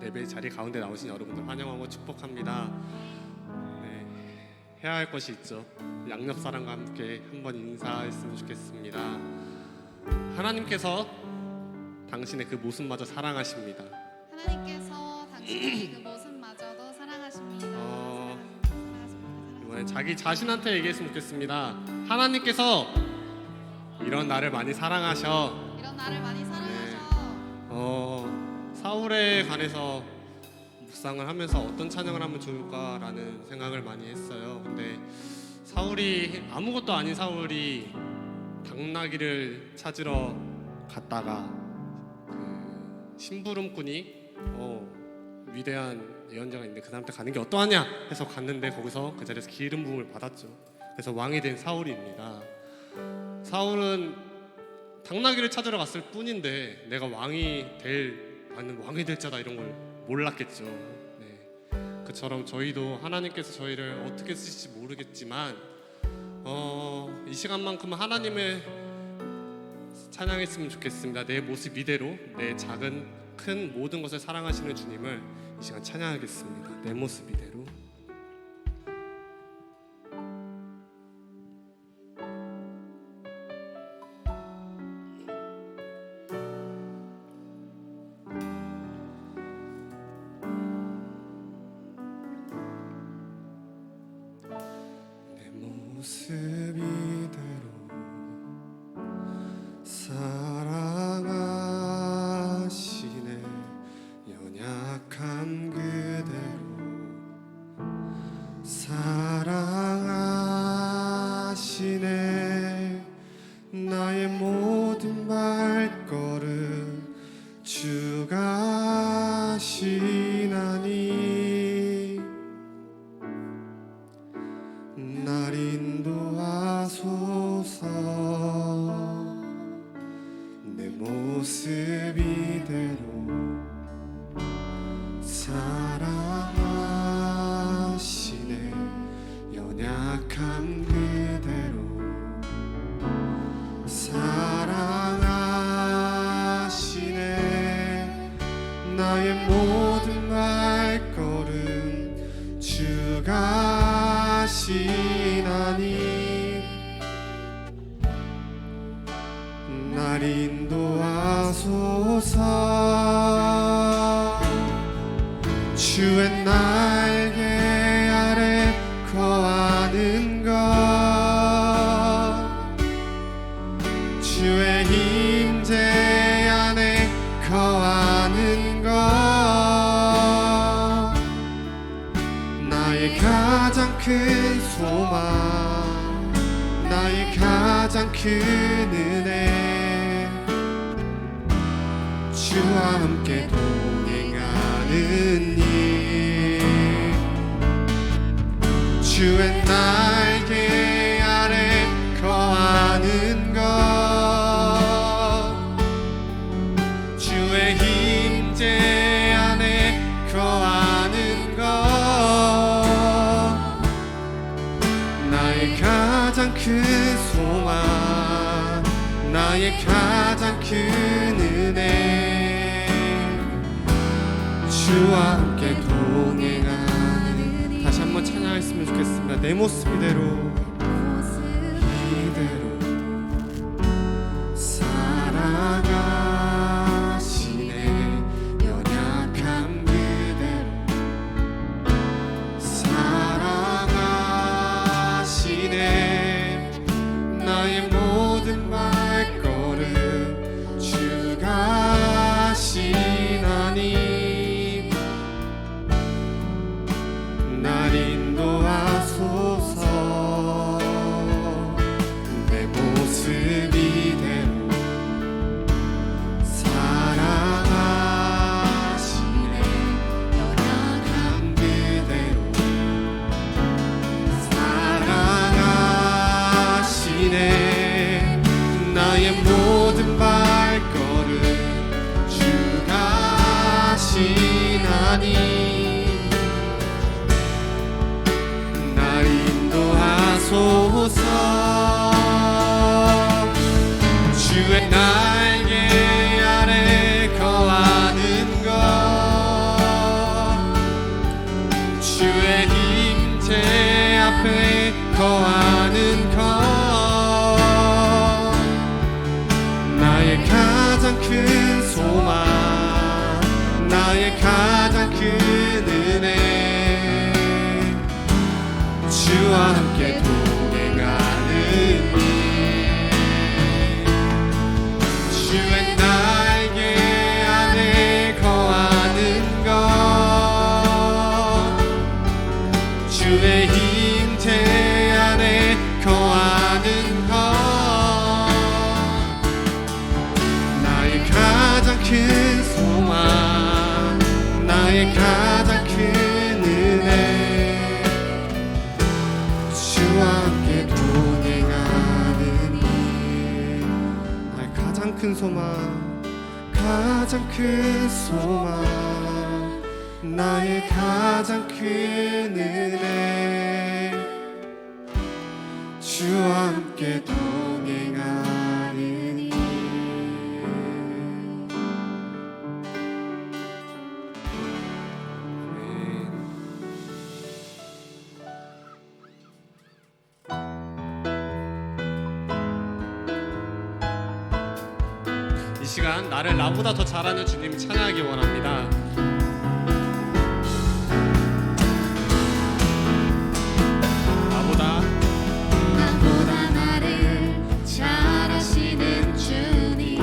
예배 자리 가운데 나오신 여러분들 환영하고 축복합니다. 네, 해야 할 것이 있죠. 양옆사람과 함께 한번 인사했으면 좋겠습니다. 하나님께서 당신의 그 모습마저 사랑하십니다. 하나님께서 당신의 그 모습마저도 사랑하십니다. 이번에 자기 자신한테 얘기했으면 좋겠습니다. 하나님께서 이런 나를 많이 사랑하셔. 이런 나를 많이 사랑하셔. 사울에 관해서 묵상을 하면서 어떤 찬양을 하면 좋을까라는 생각을 많이 했어요. 근데 사울이 아무것도 아닌 사울이 당나귀를 찾으러 갔다가 그 심부름꾼이 위대한 예언자가 있는데 그 사람한테 가는 게 어떠하냐 해서 갔는데 거기서 그 자리에서 기름 부음을 받았죠. 그래서 왕이 된 사울입니다. 사울은 당나귀를 찾으러 갔을 뿐인데 내가 왕이 될 자다 이런 걸 몰랐겠죠. 네. 그처럼 저희도 하나님께서 저희를 어떻게 쓰실지 모르겠지만 이 시간만큼은 하나님을 찬양했으면 좋겠습니다. 내 모습 이대로 내 작은 큰 모든 것을 사랑하시는 주님을 이 시간 찬양하겠습니다. 내 모습 이대로. 모습 이대로 사랑하시네. 연약함 그대로 사랑하시네. 나의 모든 발걸음 주가 하시나니 날 인도하소서. 내 모습 이대로 사랑하시네. 연약함 그대로 사랑하시네. 나의 모든 발걸음 주가 하시나니 날 인도하소서. 주의 날개 아래 거하는 것, 주의 임재 안에 거하는 것, 나의 가장 큰 소망, 나의 가장 큰 은혜, 주와 함께 동행하는 일. 주의 날개 아래 거하는 것, 주의 임재 안에 거하는 것, 나의 가장 큰 소망, 나의 가장 큰 은혜, 주와 함께 동행하는. 다시 한번 찬양했으면 좋겠습니다. 내 모습 이대로 사랑하시네. 연약함 그대로 사랑하시네. 나의 모든 발걸음 주가 하시나니 날 인도하소서. 내 모습 이대로 사랑하시네. 연약함 그대로 사랑하시네. 나의 모든 발걸음 주가 하시나니 날 인도하소서. 주의 날개 아래 거하는 것, 함께 동행하는 일 주의 날개 안에 거하는 것 주의 임재 안에 거하는 것 나의 가장 큰 소망 나의 가장 큰 은혜 주와 함께 동행하는 일 나의 가장 큰 소망 가장 큰 소망 나의 가장 큰 은혜 주와 함께 동행하는 일 이 시간 나를 나보다 더 잘하는 주님 찬양하기 원합니다. 나보다 나를 잘 아시는 주님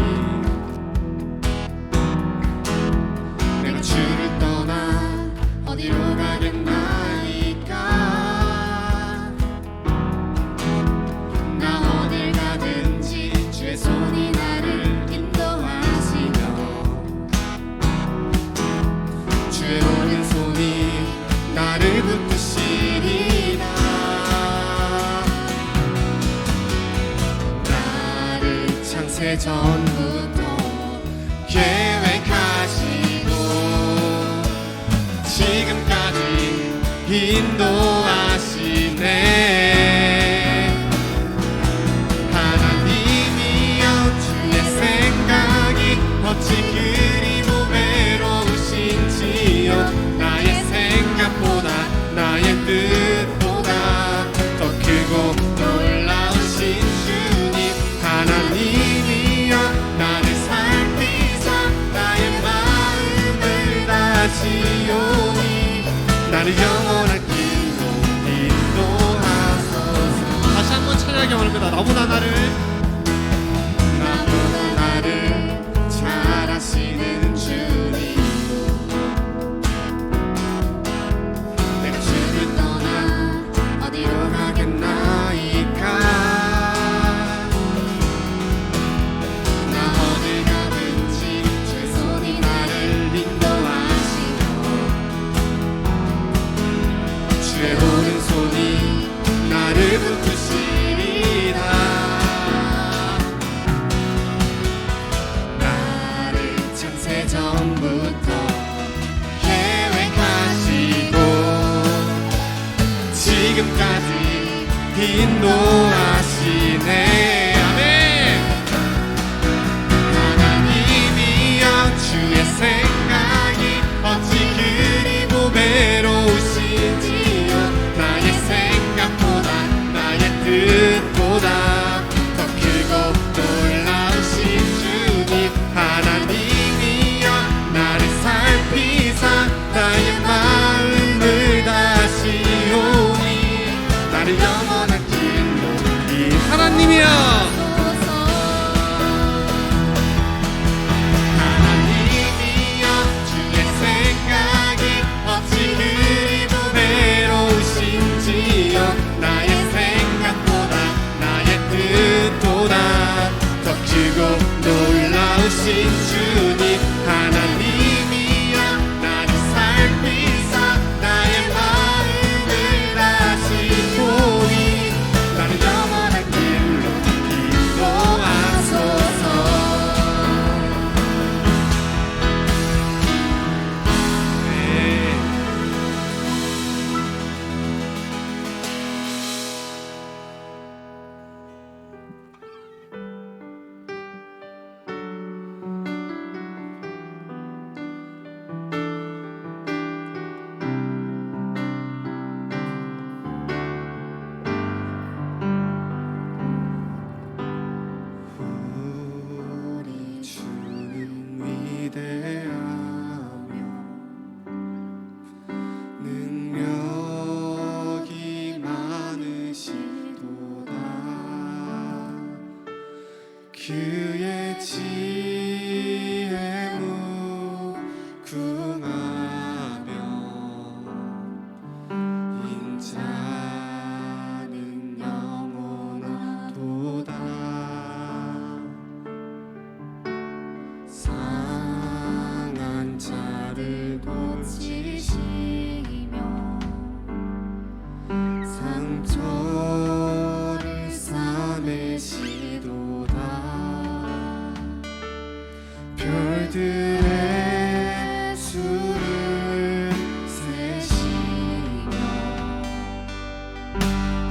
내가 주를 떠나 어디로 가겠나이까 나 어딜 가든지 주의 손이 나를 인도하시며 주의 오른손이 나를 붙드시리라 나를 창세 전부터 계획하시고 지금까지 인도하시네 하나님이여 주의 생각이 어찌 그리 보배로우신지요 나의 생각보다 나의 뜻보다 더 크고 놀라우신 주님 하나님이여 나를 살피사 나의 마음을 다시오니 나를 영원한 길로 인도하소서 다시 한번 찬양하기 원합니다. 나보다 나를 잘 아시는 주님 내가 주를 떠나 어디로 가겠나이까 나 어딜 가든지 주의 손이 나를 인도하시며 주의 오른손이 나를 붙드시리라 나를 창세 전부터 계획하시고 지금까지 인도하시네 아멘 하나님이여 주의 생각이 어찌 그리 보배로우신지요 나의 생각보다 나의 뜻보다 더 크고 놀라우신 주님 하나님이여 나를 살피사 나의 마음을 다시오니 나를 영원한 길로 이 하나님이여 하나님이여 주의 생각이 어찌 그리 보배로우신지요 나의 생각보다 나의 뜻보다 더 크고 놀라우신 주님 하나님이여 나를 살피사 나의 마음을 다시 보니 나를 영원한 길로 그의 지혜 무궁하며 인자는 영원하도다. 상한 자를 고치시며 상처를 싸매시도다. 별들의 수를 세시며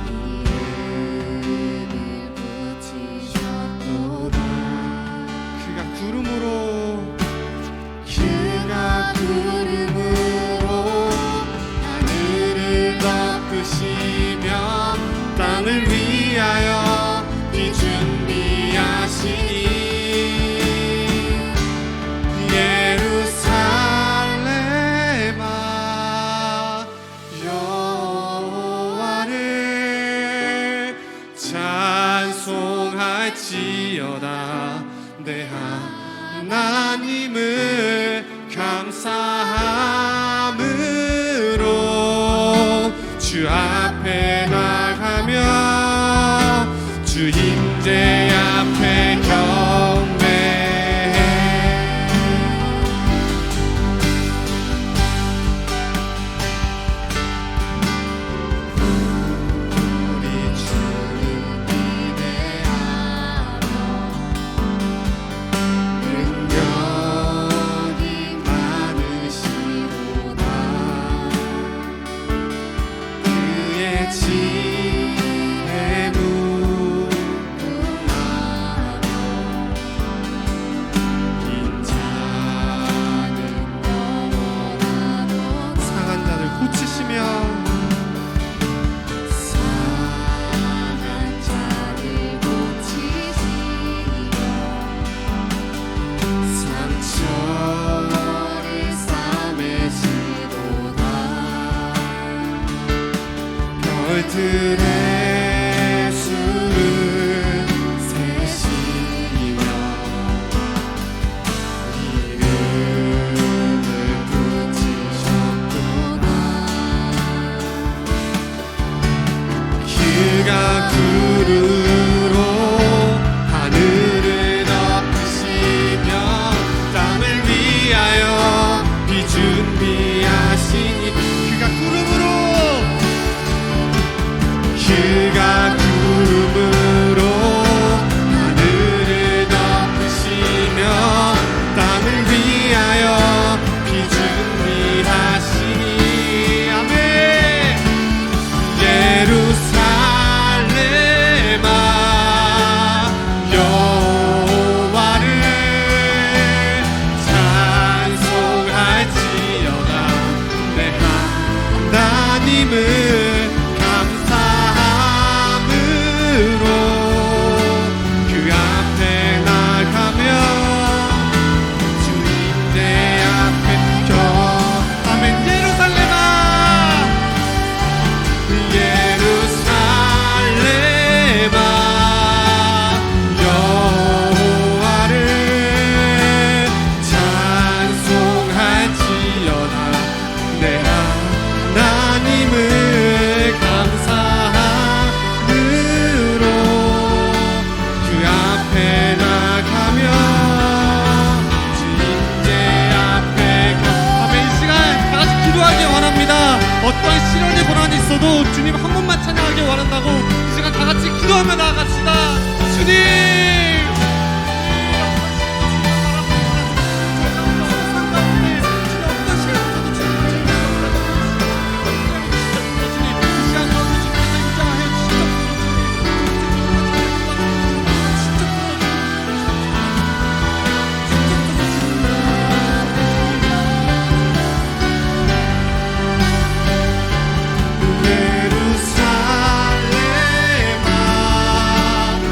이름을 붙이셨도다. 그가 구름으로 하늘을 덮으시며 땅을 위하여 비 준비하시니 예루살렘아 여호와를 찬송할지어다. 내 하나님을 감사함으로 주 앞에 나가며 주 임재 앞에 경배해. 우리 주를 기대하며 능력이 많으시도다. 그의 지혜 무궁하며 인자는 영원하도다. 상한 자를 고치시며 상처를 싸매시도다. 별들의 수를 세시며 이름을 붙이셨도다. 그가 구름으로 하늘을 덮으시며 땅을 위하여 비 준비하시니 그가 구름으로 하늘을 덮으시며 땅을 위하여 비 준비하시니 아멘. 예루살렘아 여호와를 찬송할지어다. 내 하나님을 감사함으로 그 앞에 나가며 주 임재 앞에 아멘. 예루살렘아 예루살렘아 여호와를 찬송할지어다. 내 하나님을 감사함으로 그 앞에 나가며 주 임재 앞에 아멘. 이 시간 다 같이 기도하기 원합니다. 어떤 시련이 고난이 있어도 주님 한 번만 찬양하기 원한다고 이 시간 다 같이 기도하며 나아갑시다. 주님 예루살렘아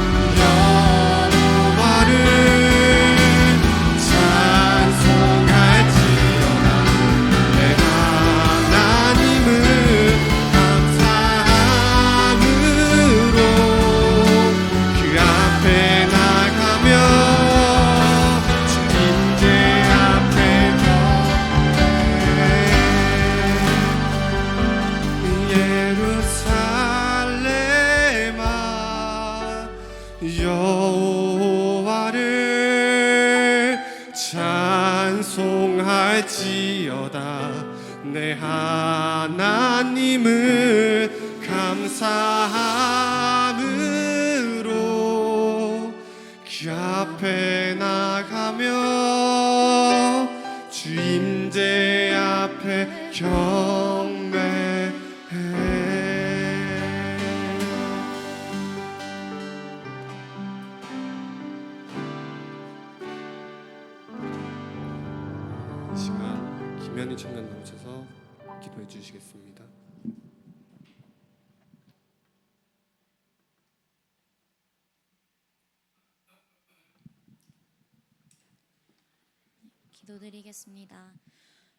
여호와를 찬송할지어다. 내 하나님은 감사함으로 그 앞에 나가며 주 임재 앞에 경배해. 이 시간 김현희 청년 나오셔서 기도해 주시겠습니다. 기도드리겠습니다.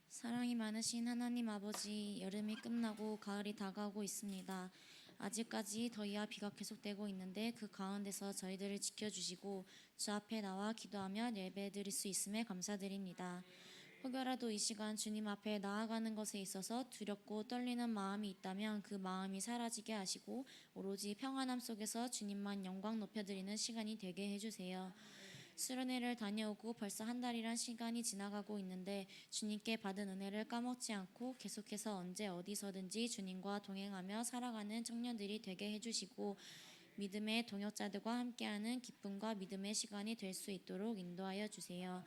사랑이 많으신 하나님 아버지, 여름이 끝나고 가을이 다가오고 있습니다. 아직까지 더위와 비가 계속되고 있는데 그 가운데서 저희들을 지켜주시고 주 앞에 나와 기도하며 예배드릴 수 있음에 감사드립니다. 혹여라도 이 시간 주님 앞에 나아가는 것에 있어서 두렵고 떨리는 마음이 있다면 그 마음이 사라지게 하시고 오로지 평안함 속에서 주님만 영광 높여드리는 시간이 되게 해주세요. 수련회를 다녀오고 벌써 한 달이란 시간이 지나가고 있는데 주님께 받은 은혜를 까먹지 않고 계속해서 언제 어디서든지 주님과 동행하며 살아가는 청년들이 되게 해주시고 믿음의 동역자들과 함께하는 기쁨과 믿음의 시간이 될 수 있도록 인도하여 주세요.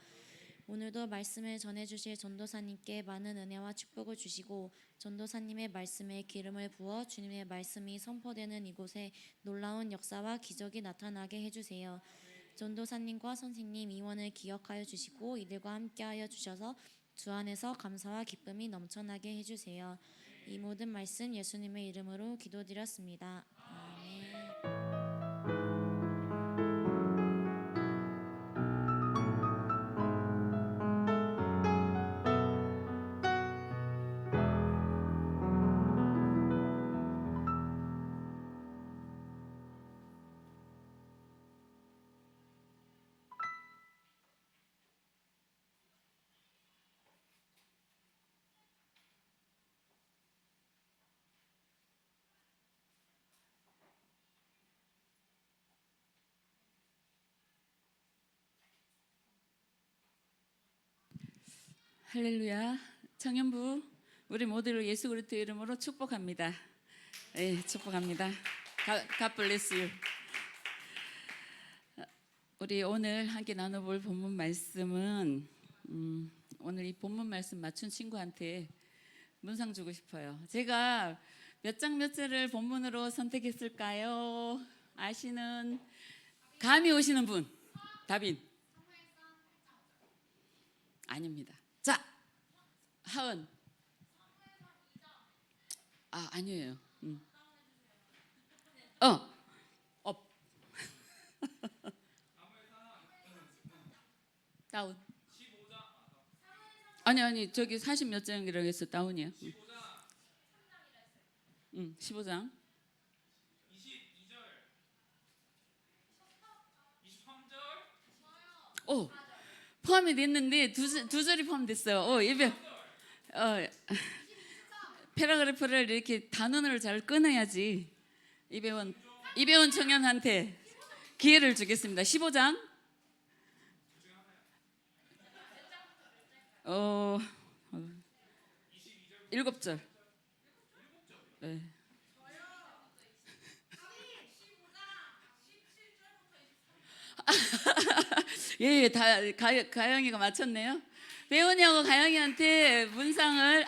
오늘도 말씀을 전해주실 전도사님께 많은 은혜와 축복을 주시고 전도사님의 말씀에 기름을 부어 주님의 말씀이 선포되는 이곳에 놀라운 역사와 기적이 나타나게 해주세요. 전도사님과 선생님 임원을 기억하여 주시고 이들과 함께하여 주셔서 주 안에서 감사와 기쁨이 넘쳐나게 해주세요. 이 모든 말씀 예수님의 이름으로 기도드렸습니다. 아멘. 할렐루야. 청년부 우리 모두를 예수 그리스도의 이름으로 축복합니다. 네, 축복합니다. God bless you. 우리 오늘 함께 나눠볼 본문 말씀은 오늘 이 본문 말씀 맞춘 친구한테 문상 주고 싶어요. 제가 몇 장 몇 절을 본문으로 선택했을까요? 아시는 감이 오시는 분? 다빈? 아닙니다. 자, 하은. 아니에요. 업. 다운. 아니 저기 40 몇 장이라고 했어. 다운이야. 15장. 22절. 23절. 포함이 됐는데 두 절이 포함됐어요. 패러그래프를 이렇게 단원을 잘 끊어야지. 이배원 청년한테 기회를 주겠습니다. 15장. 7절. 네. 예, 다 가영이가 맞췄네요. 배원이하고 가영이한테 문상을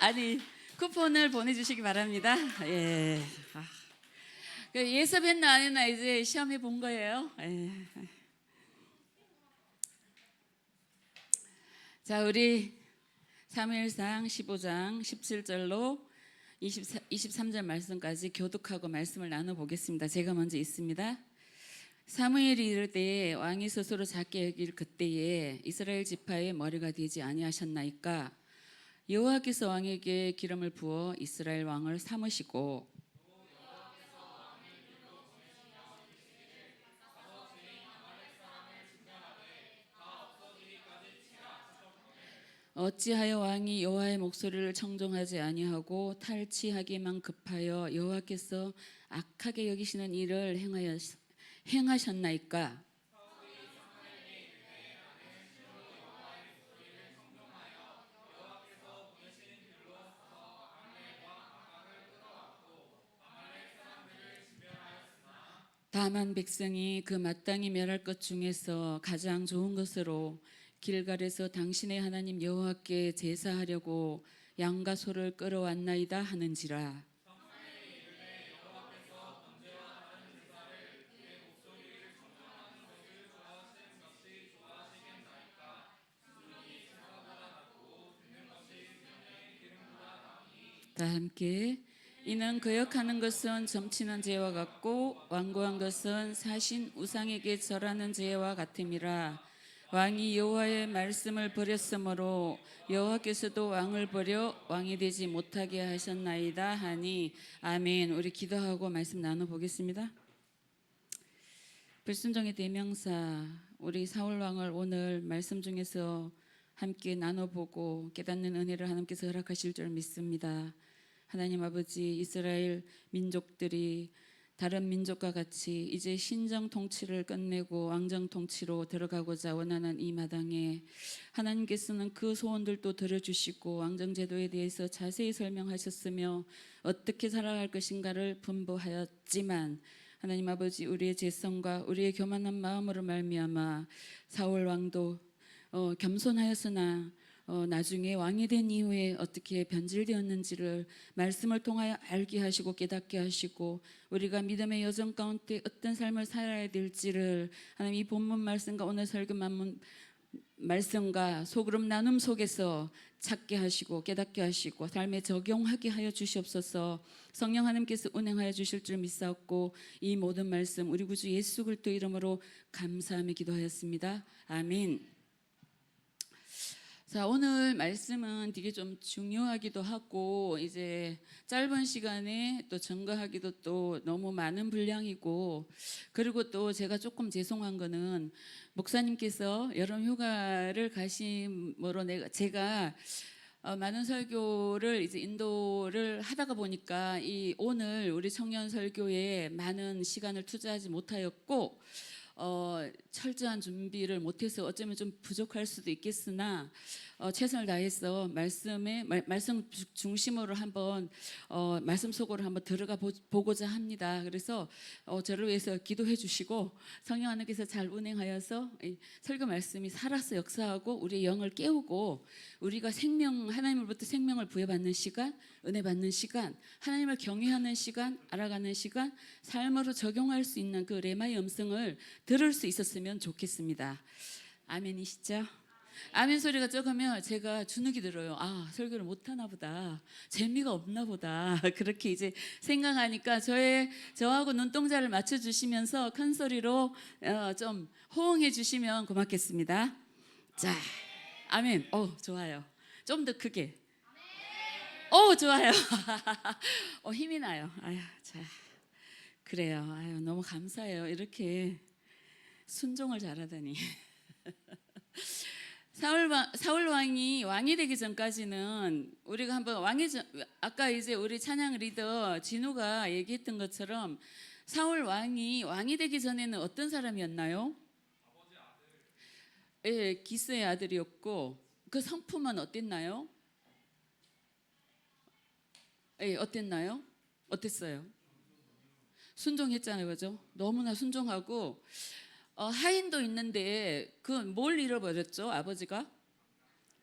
쿠폰을 보내주시기 바랍니다. 예. 예습했나 안 했나 이제 시험해 본 거예요. 예. 자, 우리 사무엘상 15장 17절로 23절 말씀까지 교독하고 말씀을 나눠보겠습니다. 제가 먼저 있습니다. 사무엘이 이를 때에 왕이 스스로 작게 여길 그때에 이스라엘 지파의 머리가 되지 아니하셨나이까. 여호와께서 왕에게 기름을 부어 이스라엘 왕을 삼으시고 어찌하여 왕이 여호와의 목소리를 청종하지 아니하고 탈취하기만 급하여 여호와께서 악하게 여기시는 일을 행하셨나이까? 다만 백성이 그 마땅히 멸할 것 중에서 가장 좋은 것으로 길갈에서 당신의 하나님 여호와께 제사하려고 양과 소를 끌어왔나이다 하는지라. 다 함께. 이는 거역하는 것은 점치는 죄와 같고 완고한 것은 사신 우상에게 절하는 죄와 같음이라. 왕이 여호와의 말씀을 버렸으므로 여호와께서도 왕을 버려 왕이 되지 못하게 하셨나이다 하니. 아멘. 우리 기도하고 말씀 나눠보겠습니다. 불순종의 대명사 우리 사울 왕을 오늘 말씀 중에서 함께 나눠보고 깨닫는 은혜를 하나님께서 허락하실 줄 믿습니다. 하나님 아버지, 이스라엘 민족들이 다른 민족과 같이 이제 신정 통치를 끝내고 왕정 통치로 들어가고자 원하는 이 마당에 하나님께서는 그 소원들도 들어주시고 왕정 제도에 대해서 자세히 설명하셨으며 어떻게 살아갈 것인가를 분부하였지만 하나님 아버지, 우리의 죄성과 우리의 교만한 마음으로 말미암아 사울 왕도 겸손하였으나 나중에 왕이 된 이후에 어떻게 변질되었는지를 말씀을 통하여 알게 하시고 깨닫게 하시고 우리가 믿음의 여정 가운데 어떤 삶을 살아야 될지를 하나님 이 본문 말씀과 오늘 설교 말씀과 소그룹 나눔 속에서 찾게 하시고 깨닫게 하시고 삶에 적용하게 하여 주시옵소서. 성령 하나님께서 운행하여 주실 줄 믿사옵고 이 모든 말씀 우리 구주 예수 그리스도 이름으로 감사하며 기도하였습니다. 아멘. 자, 오늘 말씀은 되게 좀 중요하기도 하고 이제 짧은 시간에 또 증거하기도 또 너무 많은 분량이고, 그리고 또 제가 조금 죄송한 거는 목사님께서 여름 휴가를 가심으로 제가 많은 설교를 이제 인도를 하다가 보니까 이 오늘 우리 청년 설교에 많은 시간을 투자하지 못하였고 철저한 준비를 못해서 어쩌면 좀 부족할 수도 있겠으나 최선을 다해서 말씀 중심으로 한번 말씀 속으로 한번 들어가 보고자 합니다. 그래서 저를 위해서 기도해 주시고 성령 하나님께서 잘 운행하여서 이 설교 말씀이 살아서 역사하고 우리의 영을 깨우고 우리가 하나님으로부터 생명을 부여받는 시간, 은혜 받는 시간, 하나님을 경외하는 시간, 알아가는 시간, 삶으로 적용할 수 있는 그 레마의 음성을 들을 수 있었으면 좋겠습니다. 아멘이시죠? 아멘 소리가 적으면 제가 주눅이 들어요. 아, 설교를 못하나 보다, 재미가 없나 보다, 그렇게 이제 생각하니까 저하고 눈동자를 맞춰주시면서 큰 소리로 좀 호응해 주시면 고맙겠습니다. 자, 아멘. 좋아요. 좀 더 크게. 좋아요. 힘이 나요. 아유, 자, 그래요. 아유, 너무 감사해요. 이렇게 순종을 잘하다니. 사울 왕이 왕이 되기 전까지는 우리가 한번 아까 이제 우리 찬양 리더 진우가 얘기했던 것처럼 사울 왕이 되기 전에는 어떤 사람이었나요? 아버지 아들. 예, 기스의 아들이었고 그 성품은 어땠나요? 예, 어땠나요? 어땠어요? 순종했잖아요, 그죠? 너무나 순종하고 하인도 있는데 그 뭘 잃어버렸죠, 아버지가?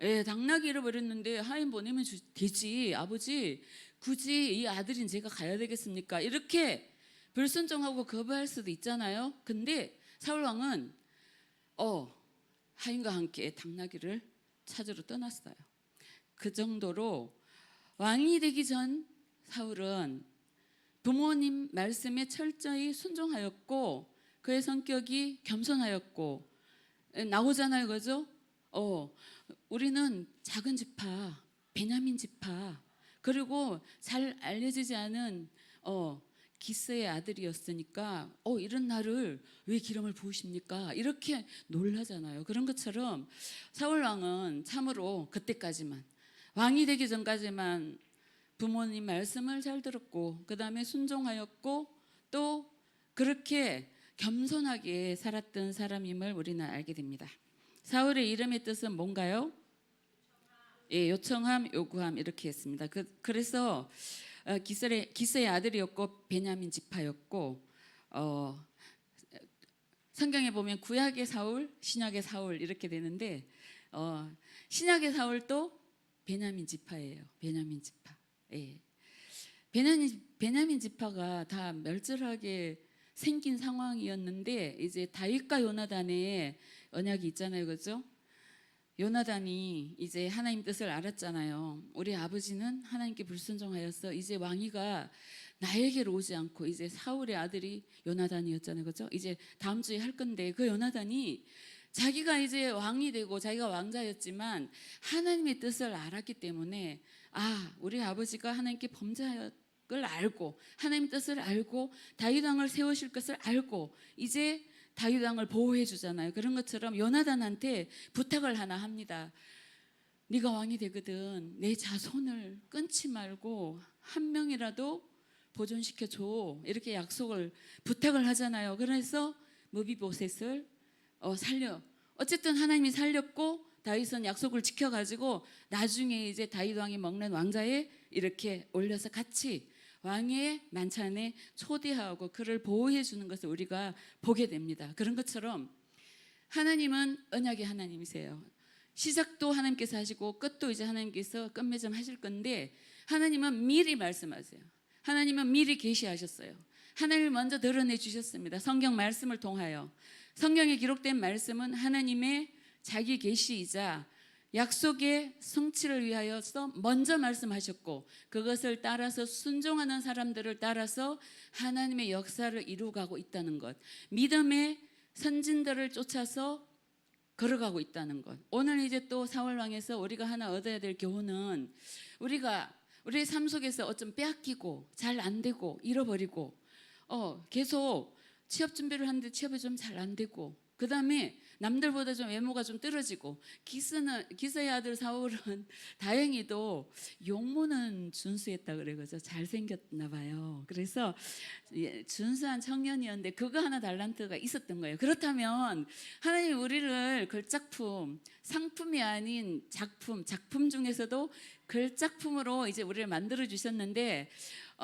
예, 당나귀 잃어버렸는데 하인 보내면 되지, 아버지 굳이 이 아들인 제가 가야 되겠습니까? 이렇게 불순종하고 거부할 수도 있잖아요. 근데 사울 왕은 하인과 함께 당나귀를 찾으러 떠났어요. 그 정도로 왕이 되기 전 사울은 부모님 말씀에 철저히 순종하였고 그의 성격이 겸손하였고 나오잖아요, 그죠? 우리는 작은 지파, 베냐민 지파, 그리고 잘 알려지지 않은 기스의 아들이었으니까 이런 나를 왜 기름을 부으십니까? 이렇게 놀라잖아요. 그런 것처럼 사울 왕은 참으로 그때까지만, 왕이 되기 전까지만 부모님 말씀을 잘 들었고 그 다음에 순종하였고 또 그렇게 겸손하게 살았던 사람임을 우리는 알게 됩니다. 사울의 이름의 뜻은 뭔가요? 예, 요청함, 요구함 이렇게 했습니다. 그래서 기스의 아들이었고 베냐민 지파였고 성경에 보면 구약의 사울, 신약의 사울 이렇게 되는데 신약의 사울도 베냐민 지파예요. 베냐민 지파. 예. 베냐민 지파가 다 멸절하게 생긴 상황이었는데 이제 다윗과 요나단의 언약이 있잖아요, 그렇죠? 요나단이 이제 하나님 뜻을 알았잖아요. 우리 아버지는 하나님께 불순종하여서 이제 왕위가 나에게로 오지 않고 이제 사울의 아들이 요나단이었잖아요, 그렇죠? 이제 다음 주에 할 건데 그 요나단이 자기가 이제 왕이 되고 자기가 왕자였지만 하나님의 뜻을 알았기 때문에 우리 아버지가 하나님께 범죄할 걸 알고 하나님의 뜻을 알고 다윗 왕을 세우실 것을 알고 이제 다윗 왕을 보호해 주잖아요. 그런 것처럼 요나단한테 부탁을 하나 합니다. 네가 왕이 되거든 내 자손을 끊지 말고 한 명이라도 보존시켜 줘. 이렇게 부탁을 하잖아요. 그래서 무비보셋을 살려. 어쨌든 하나님이 살렸고 다윗은 약속을 지켜가지고 나중에 이제 다윗 왕이 먹는 왕자에 이렇게 올려서 같이 왕의 만찬에 초대하고 그를 보호해 주는 것을 우리가 보게 됩니다. 그런 것처럼 하나님은 언약의 하나님이세요. 시작도 하나님께서 하시고 끝도 이제 하나님께서 끝맺음 하실 건데 하나님은 미리 말씀하세요. 하나님은 미리 계시하셨어요. 하나님을 먼저 드러내 주셨습니다. 성경 말씀을 통하여. 성경에 기록된 말씀은 하나님의 자기 계시이자 약속의 성취를 위하여서 먼저 말씀하셨고 그것을 따라서 순종하는 사람들을 따라서 하나님의 역사를 이루어가고 있다는 것, 믿음의 선진들을 쫓아서 걸어가고 있다는 것. 오늘 이제 또 사울왕에서 우리가 하나 얻어야 될 교훈은 우리가 우리의 삶 속에서 어쩜 빼앗기고 잘 안 되고 잃어버리고 계속 취업 준비를 하는데 취업이 좀 잘 안 되고 그 다음에 남들보다 좀 외모가 좀 떨어지고 기스의 아들 사울은 다행히도 용모는 준수했다 그래 그죠? 잘생겼나 봐요. 그래서 준수한 청년이었는데 그거 하나 달란트가 있었던 거예요. 그렇다면 하나님 우리를 걸작품, 상품이 아닌 작품 중에서도 걸작품으로 이제 우리를 만들어 주셨는데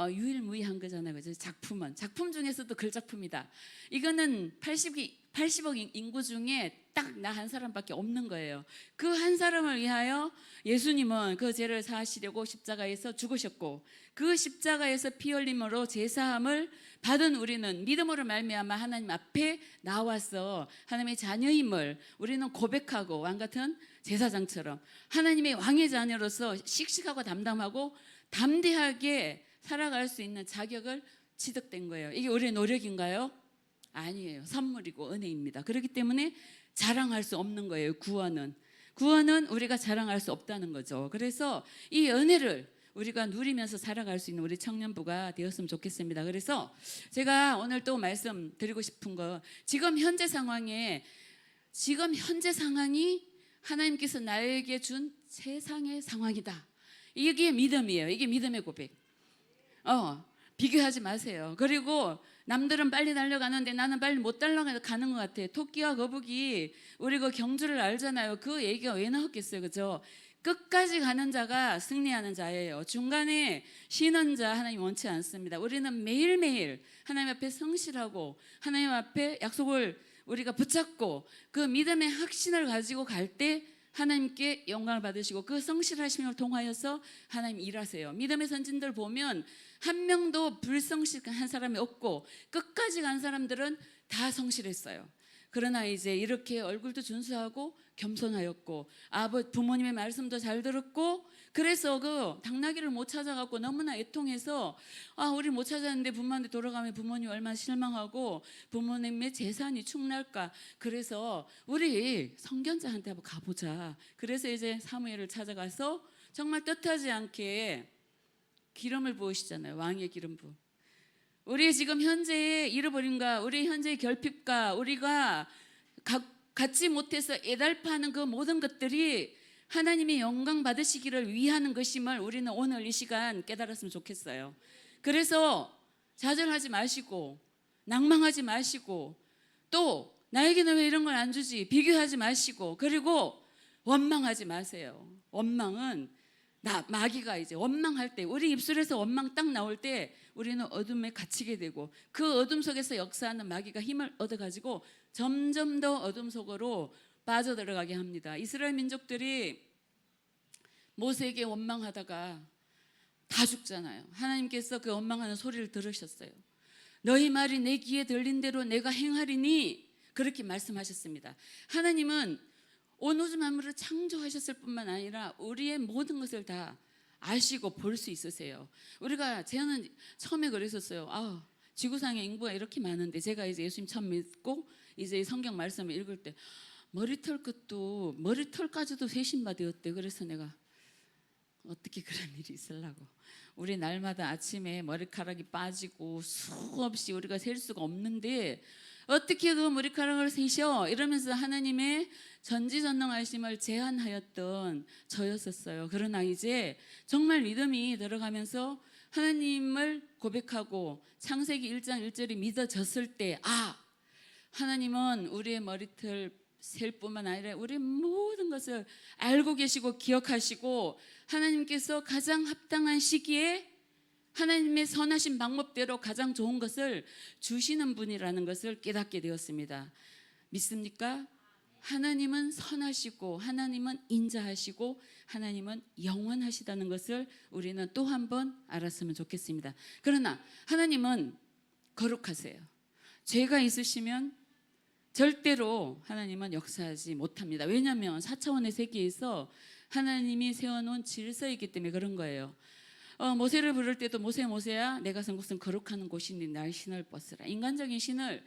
유일무이한 거잖아요. 그죠? 작품 중에서도 걸작품이다. 이거는 80억 인구 중에 딱 나 한 사람밖에 없는 거예요. 그 한 사람을 위하여 예수님은 그 죄를 사하시려고 십자가에서 죽으셨고 그 십자가에서 피 흘림으로 제사함을 받은 우리는 믿음으로 말미암아 하나님 앞에 나와서 하나님의 자녀임을 우리는 고백하고 왕같은 제사장처럼 하나님의 왕의 자녀로서 씩씩하고 담담하고 담대하게 살아갈 수 있는 자격을 취득된 거예요. 이게 우리의 노력인가요? 아니에요. 선물이고 은혜입니다. 그렇기 때문에 자랑할 수 없는 거예요. 구원은 우리가 자랑할 수 없다는 거죠. 그래서 이 은혜를 우리가 누리면서 살아갈 수 있는 우리 청년부가 되었으면 좋겠습니다. 그래서 제가 오늘 또 말씀드리고 싶은 거 지금 현재 상황이 하나님께서 나에게 준 최상의 상황이다. 이게 믿음이에요. 이게 믿음의 고백. 비교하지 마세요. 그리고 남들은 빨리 달려가는데 나는 빨리 못 달려가는 것 같아. 토끼와 거북이 우리 그 경주를 알잖아요. 그 얘기가 왜 나왔겠어요, 그죠? 끝까지 가는 자가 승리하는 자예요. 중간에 쉬는 자 하나님 원치 않습니다. 우리는 매일매일 하나님 앞에 성실하고 하나님 앞에 약속을 우리가 붙잡고 그 믿음의 확신을 가지고 갈 때 하나님께 영광을 받으시고 그 성실하심을 통하여서 하나님 일하세요. 믿음의 선진들 보면 한 명도 불성실한 사람이 없고 끝까지 간 사람들은 다 성실했어요. 그러나 이제 이렇게 얼굴도 준수하고 겸손하였고 부모님의 말씀도 잘 들었고 그래서 그 당나귀를 못 찾아갖고 너무나 애통해서 우리 못 찾았는데 부모한테 돌아가면 부모님 얼마나 실망하고 부모님의 재산이 축날까. 그래서 우리 성견자한테 한번 가보자. 그래서 이제 사무엘을 찾아가서 정말 뜻하지 않게 기름을 부으시잖아요. 왕의 기름 부음. 우리 지금 현재의 잃어버림과 우리 현재의 결핍과 우리가 갖지 못해서 애달파하는 그 모든 것들이 하나님의 영광 받으시기를 위하는 것임을 우리는 오늘 이 시간 깨달았으면 좋겠어요. 그래서 좌절하지 마시고 낭망하지 마시고 또 나에게는 왜 이런 걸 안 주지 비교하지 마시고 그리고 원망하지 마세요. 원망은 마귀가 이제 원망할 때 우리 입술에서 원망 딱 나올 때 우리는 어둠에 갇히게 되고 그 어둠 속에서 역사하는 마귀가 힘을 얻어가지고 점점 더 어둠 속으로 빠져들어가게 합니다. 이스라엘 민족들이 모세에게 원망하다가 다 죽잖아요. 하나님께서 그 원망하는 소리를 들으셨어요. 너희 말이 내 귀에 들린 대로 내가 행하리니 그렇게 말씀하셨습니다. 하나님은 온 우주 만물을 창조하셨을 뿐만 아니라 우리의 모든 것을 다 아시고 볼 수 있으세요. 저는 처음에 그랬었어요. 지구상에 인구가 이렇게 많은데 제가 이제 예수님 처음 믿고 이제 성경 말씀을 읽을 때 머리털까지도 세신바 되었대. 그래서 내가 어떻게 그런 일이 있으려고. 우리 날마다 아침에 머리카락이 빠지고 수없이 우리가 셀 수가 없는데 어떻게 그 머리카락을 세셔? 이러면서 하나님의 전지전능하심을 제한하였던 저였었어요. 그러나 이제 정말 믿음이 들어가면서 하나님을 고백하고 창세기 1장 1절이 믿어졌을 때 하나님은 우리의 머리털 셀 뿐만 아니라 우리의 모든 것을 알고 계시고 기억하시고 하나님께서 가장 합당한 시기에 하나님의 선하신 방법대로 가장 좋은 것을 주시는 분이라는 것을 깨닫게 되었습니다. 믿습니까? 하나님은 선하시고 하나님은 인자하시고 하나님은 영원하시다는 것을 우리는 또 한 번 알았으면 좋겠습니다. 그러나 하나님은 거룩하세요. 죄가 있으시면 절대로 하나님은 역사하지 못합니다. 왜냐하면 4차원의 세계에서 하나님이 세워놓은 질서이기 때문에 그런 거예요. 모세를 부를 때도 모세야 내가 선 곳은 거룩한 곳이니 날 신을 벗으라. 인간적인 신을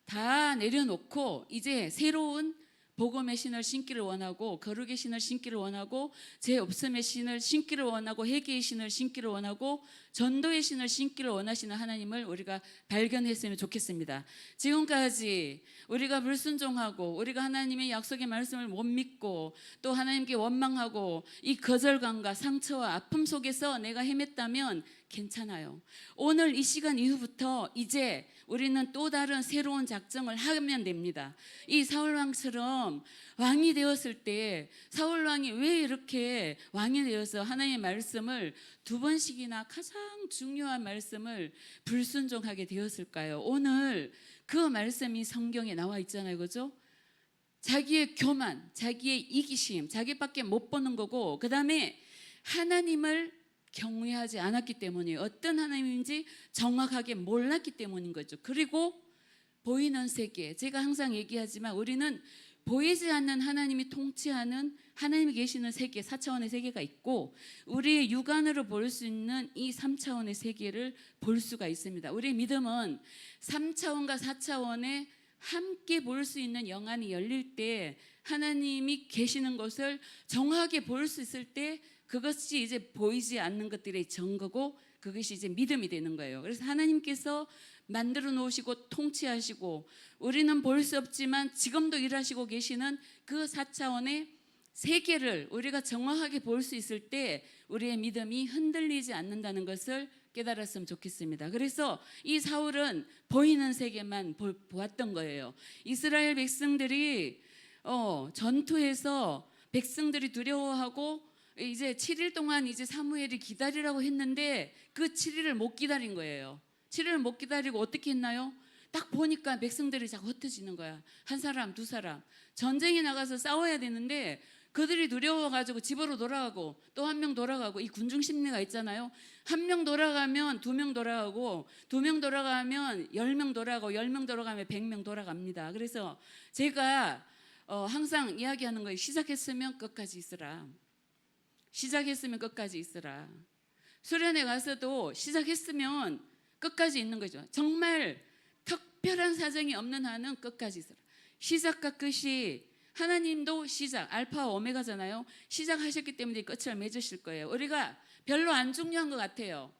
다 내려놓고 이제 새로운 복음의 신을 신기를 원하고 거룩의 신을 신기를 원하고 죄 없음의 신을 신기를 원하고 회개의 신을 신기를 원하고 전도의 신을 신기를 원하시는 하나님을 우리가 발견했으면 좋겠습니다. 지금까지 우리가 불순종하고 우리가 하나님의 약속의 말씀을 못 믿고 또 하나님께 원망하고 이 거절감과 상처와 아픔 속에서 내가 헤맸다면 괜찮아요. 오늘 이 시간 이후부터 이제 우리는 또 다른 새로운 작정을 하면 됩니다. 이 사울왕처럼 왕이 되었을 때 사울왕이 왜 이렇게 왕이 되어서 하나님의 말씀을 2번씩이나 가장 중요한 말씀을 불순종하게 되었을까요? 오늘 그 말씀이 성경에 나와 있잖아요. 그죠? 자기의 교만, 자기의 이기심, 자기밖에 못 보는 거고 그 다음에 하나님을 경외하지 않았기 때문이에요. 어떤 하나님인지 정확하게 몰랐기 때문인 거죠. 그리고 보이는 세계, 제가 항상 얘기하지만 우리는 보이지 않는 하나님이 통치하는 하나님이 계시는 세계, 4차원의 세계가 있고 우리의 육안으로 볼 수 있는 이 3차원의 세계를 볼 수가 있습니다. 우리의 믿음은 3차원과 4차원에 함께 볼 수 있는 영안이 열릴 때 하나님이 계시는 것을 정확하게 볼 수 있을 때 그것이 이제 보이지 않는 것들의 증거고 그것이 이제 믿음이 되는 거예요. 그래서 하나님께서 만들어 놓으시고 통치하시고 우리는 볼 수 없지만 지금도 일하시고 계시는 그 4차원의 세계를 우리가 정확하게 볼 수 있을 때 우리의 믿음이 흔들리지 않는다는 것을 깨달았으면 좋겠습니다. 그래서 이 사울은 보이는 세계만 보았던 거예요. 이스라엘 백성들이 전투에서 백성들이 두려워하고 이제 7일 동안 이제 사무엘이 기다리라고 했는데 그 7일을 못 기다린 거예요. 7일을 못 기다리고 어떻게 했나요? 딱 보니까 백성들이 자꾸 흩어지는 거야. 한 사람, 두 사람. 전쟁에 나가서 싸워야 되는데 그들이 두려워가지고 집으로 돌아가고 또 한 명 돌아가고 이 군중 심리가 있잖아요. 한 명 돌아가면 2명 돌아가고 2명 돌아가면 10명 돌아가고 10명 돌아가면 100명 돌아갑니다. 그래서 제가 항상 이야기하는 거예요. 시작했으면 끝까지 있으라. 시작했으면 끝까지 있으라. 수련회 가서도 시작했으면 끝까지 있는 거죠. 정말 특별한 사정이 없는 한은 끝까지 있으라. 시작과 끝이 하나님도 시작, 알파와 오메가잖아요. 시작하셨기 때문에 끝을 맺으실 거예요. 우리가 별로 안 중요한 것 같아요.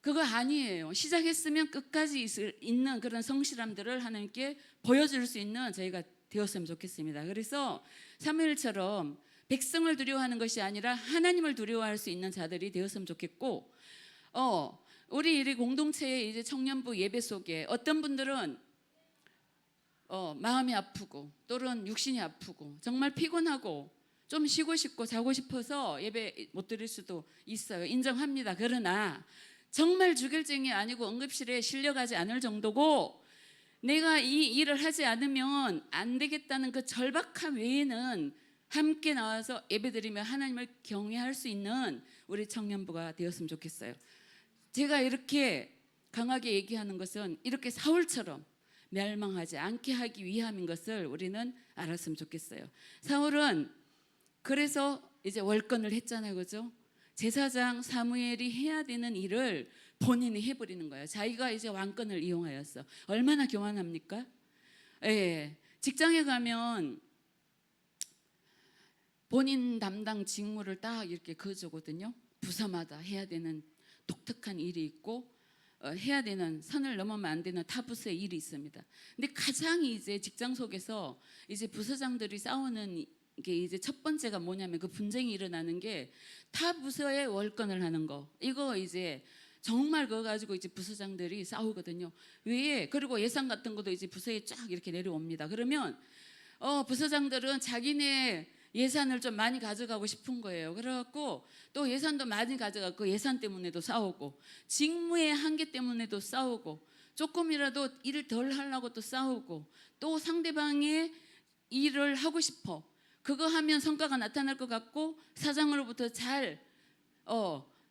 그거 아니에요. 시작했으면 끝까지 있는 그런 성실함들을 하나님께 보여줄 수 있는 저희가 되었으면 좋겠습니다. 그래서 사무엘처럼 백성을 두려워하는 것이 아니라 하나님을 두려워할 수 있는 자들이 되었으면 좋겠고 우리 이 공동체의 이제 청년부 예배 속에 어떤 분들은 마음이 아프고 또는 육신이 아프고 정말 피곤하고 좀 쉬고 싶고 자고 싶어서 예배 못 드릴 수도 있어요. 인정합니다. 그러나 정말 죽일증이 아니고 응급실에 실려가지 않을 정도고 내가 이 일을 하지 않으면 안 되겠다는 그 절박함 외에는 함께 나와서 예배드리며 하나님을 경외할 수 있는 우리 청년부가 되었으면 좋겠어요. 제가 이렇게 강하게 얘기하는 것은 이렇게 사울처럼 멸망하지 않게 하기 위함인 것을 우리는 알았으면 좋겠어요. 사울은 그래서 이제 월권을 했잖아요, 그죠? 제사장 사무엘이 해야 되는 일을 본인이 해버리는 거예요. 자기가 이제 왕권을 이용하였어. 얼마나 교만합니까? 예, 직장에 가면 본인 담당 직무를 딱 이렇게 그어주거든요. 부서마다 해야 되는 독특한 일이 있고 해야 되는 선을 넘으면 안 되는 타 부서의 일이 있습니다. 근데 가장 이제 직장 속에서 이제 부서장들이 싸우는 게 이제 첫 번째가 뭐냐면 그 분쟁이 일어나는 게 타 부서의 월권을 하는 거. 이거 이제 정말 그거 가지고 이제 부서장들이 싸우거든요. 왜? 그리고 예산 같은 것도 이제 부서에 쫙 이렇게 내려옵니다. 그러면 부서장들은 자기네 예산을 좀 많이 가져가고 싶은 거예요. 그래갖고 또 예산도 많이 가져가고 예산 때문에도 싸우고 직무의 한계 때문에도 싸우고 조금이라도 일을 덜 하려고 또 싸우고 또 상대방의 일을 하고 싶어. 그거 하면 성과가 나타날 것 같고 사장으로부터 잘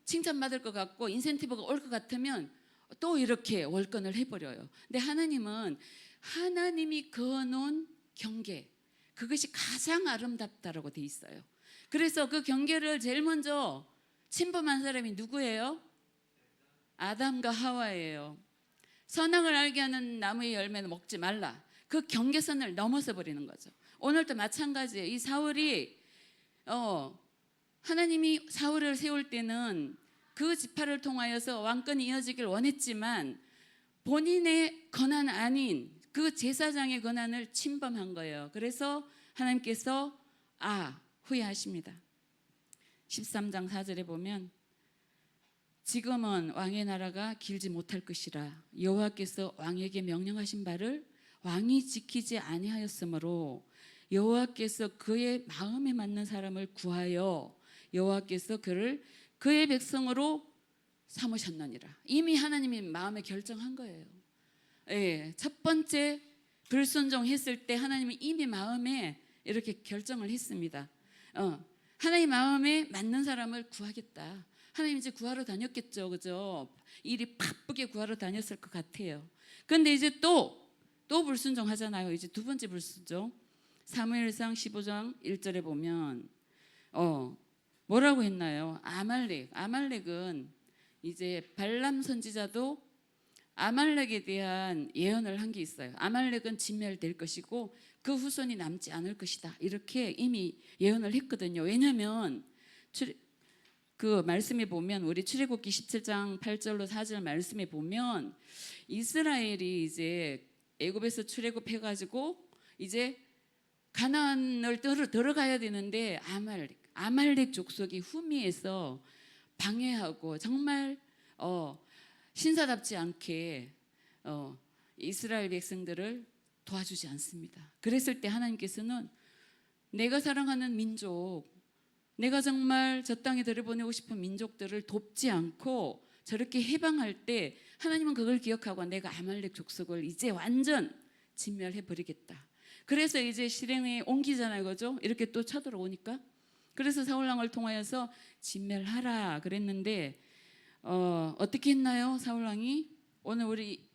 칭찬받을 것 같고 인센티브가 올 것 같으면 또 이렇게 월권을 해버려요. 근데 하나님은 하나님이 그어놓은 경계 그것이 가장 아름답다라고 돼 있어요. 그래서 그 경계를 제일 먼저 침범한 사람이 누구예요? 아담과 하와예요. 선악을 알게 하는 나무의 열매는 먹지 말라. 그 경계선을 넘어서 버리는 거죠. 오늘도 마찬가지예요. 이 사울이 하나님이 사울을 세울 때는 그 지파를 통하여서 왕권이 이어지길 원했지만 본인의 권한 아닌 그 제사장의 권한을 침범한 거예요. 그래서 하나님께서 후회하십니다. 13장 4절에 보면 지금은 왕의 나라가 길지 못할 것이라 여호와께서 왕에게 명령하신 바를 왕이 지키지 아니하였으므로 여호와께서 그의 마음에 맞는 사람을 구하여 여호와께서 그를 그의 백성으로 삼으셨느니라. 이미 하나님이 마음에 결정한 거예요. 예, 첫 번째 불순종했을 때 하나님이 이미 마음에 이렇게 결정을 했습니다. 하나님 마음에 맞는 사람을 구하겠다. 하나님 이제 구하러 다녔겠죠, 그죠? 일이 바쁘게 구하러 다녔을 것 같아요. 그런데 이제 또 불순종하잖아요. 이제 두 번째 불순종. 사무엘상 15장 1절에 보면 뭐라고 했나요? 아말렉은 이제 발람 선지자도 아말렉에 대한 예언을 한 게 있어요. 아말렉은 진멸될 것이고 그 후손이 남지 않을 것이다. 이렇게 이미 예언을 했거든요. 왜냐하면 그 말씀에 보면 우리 출애굽기 17장 8절로 4절 말씀에 보면 이스라엘이 이제 애굽에서 출애굽해가지고 이제 가나안을 들어가야 되는데 아말렉 족속이 후미에서 방해하고 정말 신사답지 않게 이스라엘 백성들을 도와주지 않습니다. 그랬을 때 하나님께서는 내가 사랑하는 민족, 내가 정말 저 땅에 들여보내고 싶은 민족들을 돕지 않고 저렇게 해방할 때 하나님은 그걸 기억하고 내가 아말렉 족속을 이제 완전 진멸해버리겠다. 그래서 이제 실행에 옮기잖아요, 그죠? 이렇게 또 쳐들어오니까. 그래서 사울왕을 통하여서 진멸하라 그랬는데 어떻게 했나요, 사울왕이? 오늘 우리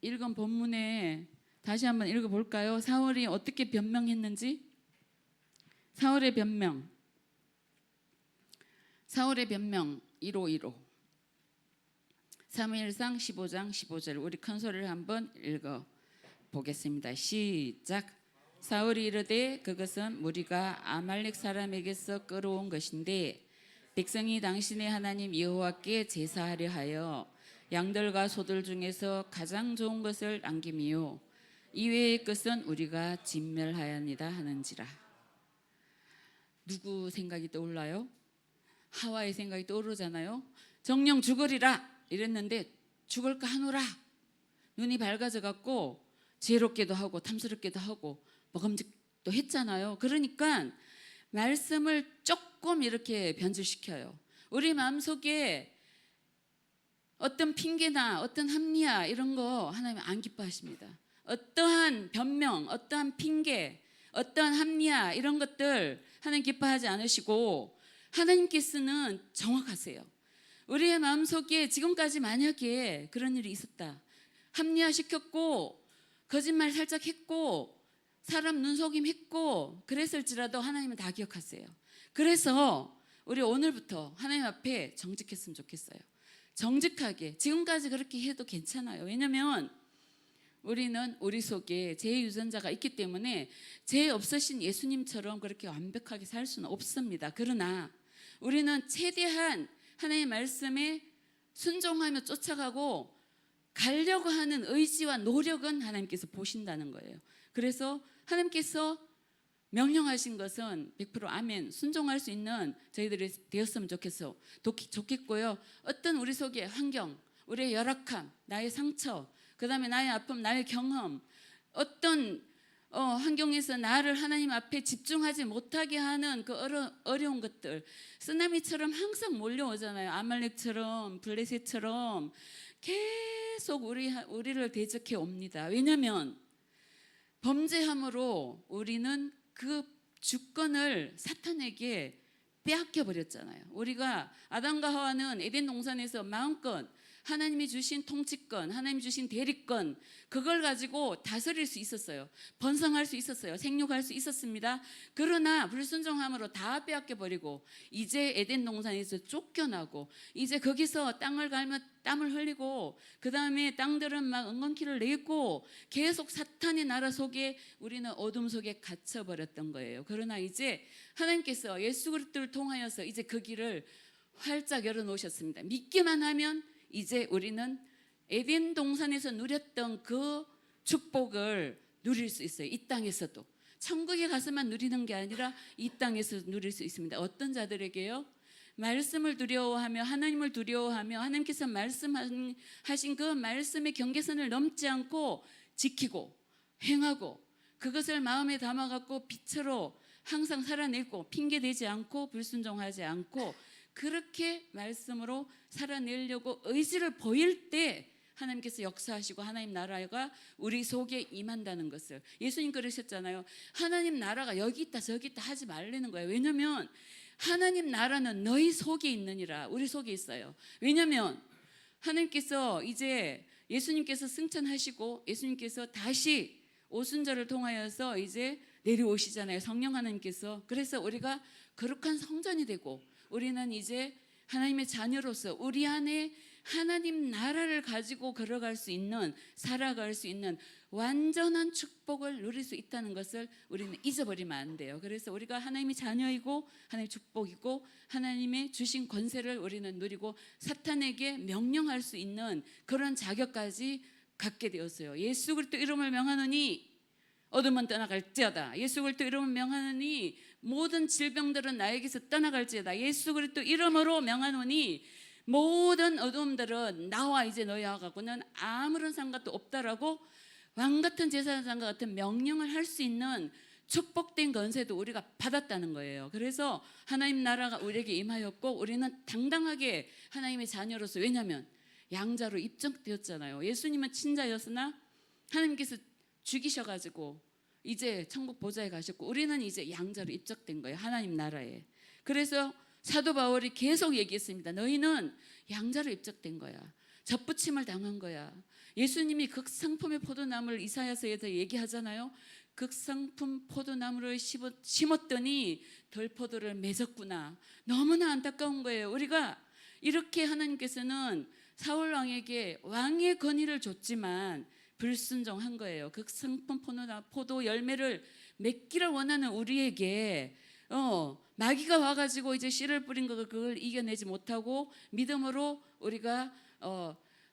읽은 본문에 다시 한번 읽어볼까요? 사울이 어떻게 변명했는지. 사울의 변명 1515 사무엘상 15장 15절 우리 큰 소리를 한번 읽어보겠습니다. 시작. 사울이 이르되 그것은 무리가 아말렉 사람에게서 끌어온 것인데 백성이 당신의 하나님 여호와께 제사하려 하여 양들과 소들 중에서 가장 좋은 것을 남김이요 이외의 것은 우리가 진멸하였니다 하는지라. 누구 생각이 떠올라요? 하와의 생각이 떠오르잖아요. 정령 죽으리라. 이랬는데 죽을까 하노라. 눈이 밝아져 갖고 지혜롭게도 하고 탐스럽게도 하고 먹음직도 했잖아요. 그러니까 말씀을 조금 이렇게 변질시켜요. 우리 마음속에 어떤 핑계나 어떤 합리화 이런 거 하나님 안 기뻐하십니다. 어떠한 변명, 어떠한 핑계, 어떠한 합리화 이런 것들 하나님 기뻐하지 않으시고 하나님께서는 정확하세요. 우리의 마음속에 지금까지 만약에 그런 일이 있었다. 합리화시켰고 거짓말 살짝 했고 사람 눈속임 했고 그랬을지라도 하나님은 다 기억하세요. 그래서 우리 오늘부터 하나님 앞에 정직했으면 좋겠어요. 정직하게 지금까지 그렇게 해도 괜찮아요. 왜냐하면 우리는 우리 속에 죄의 유전자가 있기 때문에 죄 없으신 예수님처럼 그렇게 완벽하게 살 수는 없습니다. 그러나 우리는 최대한 하나님의 말씀에 순종하며 쫓아가고 가려고 하는 의지와 노력은 하나님께서 보신다는 거예요. 그래서 하나님께서 명령하신 것은 100% 아멘 순종할 수 있는 저희들이 되었으면 좋겠고요. 어떤 우리 속의 환경, 우리의 열악함, 나의 상처, 그 다음에 나의 아픔, 나의 경험, 어떤 환경에서 나를 하나님 앞에 집중하지 못하게 하는 그 어려운 것들, 쓰나미처럼 항상 몰려오잖아요. 아말렉처럼 블레셋처럼 계속 우리를 대적해 옵니다. 왜냐하면 범죄함으로 우리는 그 주권을 사탄에게 빼앗겨 버렸잖아요. 우리가 아담과 하와는 에덴 동산에서 마음껏 하나님이 주신 통치권, 하나님이 주신 대리권 그걸 가지고 다스릴 수 있었어요. 번성할 수 있었어요. 생육할 수 있었습니다. 그러나 불순종함으로 다 빼앗겨 버리고 이제 에덴 동산에서 쫓겨나고 이제 거기서 땅을 갈며 땀을 흘리고 그 다음에 땅들은 막 엉겅퀴를 내고 계속 사탄의 나라 속에 우리는 어둠 속에 갇혀버렸던 거예요. 그러나 이제 하나님께서 예수 그리스도를 통하여서 이제 그 길을 활짝 열어놓으셨습니다. 믿기만 하면 이제 우리는 에덴 동산에서 누렸던 그 축복을 누릴 수 있어요. 이 땅에서도 천국에 가서만 누리는 게 아니라 이 땅에서 누릴 수 있습니다. 어떤 자들에게요? 말씀을 두려워하며 하나님을 두려워하며 하나님께서 말씀하신 그 말씀의 경계선을 넘지 않고 지키고 행하고 그것을 마음에 담아갖고 빛으로 항상 살아내고 핑계대지 않고 불순종하지 않고 그렇게 말씀으로 살아내려고 의지를 보일 때 하나님께서 역사하시고 하나님 나라가 우리 속에 임한다는 것을 예수님 그러셨잖아요. 하나님 나라가 여기 있다 저기 있다 하지 말라는 거예요. 왜냐하면 하나님 나라는 너희 속에 있느니라. 우리 속에 있어요. 왜냐하면 하나님께서 이제 예수님께서 승천하시고 예수님께서 다시 오순절을 통하여서 이제 내려오시잖아요. 성령 하나님께서. 그래서 우리가 거룩한 성전이 되고 우리는 이제 하나님의 자녀로서 우리 안에 하나님 나라를 가지고 걸어갈 수 있는 살아갈 수 있는 완전한 축복을 누릴 수 있다는 것을 우리는 잊어버리면 안 돼요. 그래서 우리가 하나님의 자녀이고 하나님의 축복이고 하나님의 주신 권세를 우리는 누리고 사탄에게 명령할 수 있는 그런 자격까지 갖게 되었어요. 예수 그리스도 이름을 명하노니 어둠은 떠나갈지어다. 예수 그리스도 이름을 명하노니 모든 질병들은 나에게서 떠나갈지어다. 예수 그리스도 이름으로 명하노니 모든 어둠들은 나와 이제 너희와 갖고는 아무런 상관도 없다라고 왕같은 제사장과 같은 명령을 할 수 있는 축복된 권세도 우리가 받았다는 거예요. 그래서 하나님 나라가 우리에게 임하였고 우리는 당당하게 하나님의 자녀로서 왜냐하면 양자로 입증되었잖아요. 예수님은 친자였으나 하나님께서 죽이셔가지고 이제 천국 보좌에 가셨고 우리는 이제 양자로 입적된 거예요. 하나님 나라에. 그래서 사도 바울이 계속 얘기했습니다. 너희는 양자로 입적된 거야. 접붙임을 당한 거야. 예수님이 극상품의 포도나무를 이사야서에서 얘기하잖아요. 극상품 포도나무를 심었더니 덜포도를 맺었구나. 너무나 안타까운 거예요. 우리가 이렇게 하나님께서는 사울 왕에게 왕의 권위를 줬지만 불순종한 거예요. 극상품 포도 열매를 맺기를 원하는 우리에게 마귀가 와가지고 이제 씨를 뿌린 그걸 이겨내지 못하고 믿음으로 우리가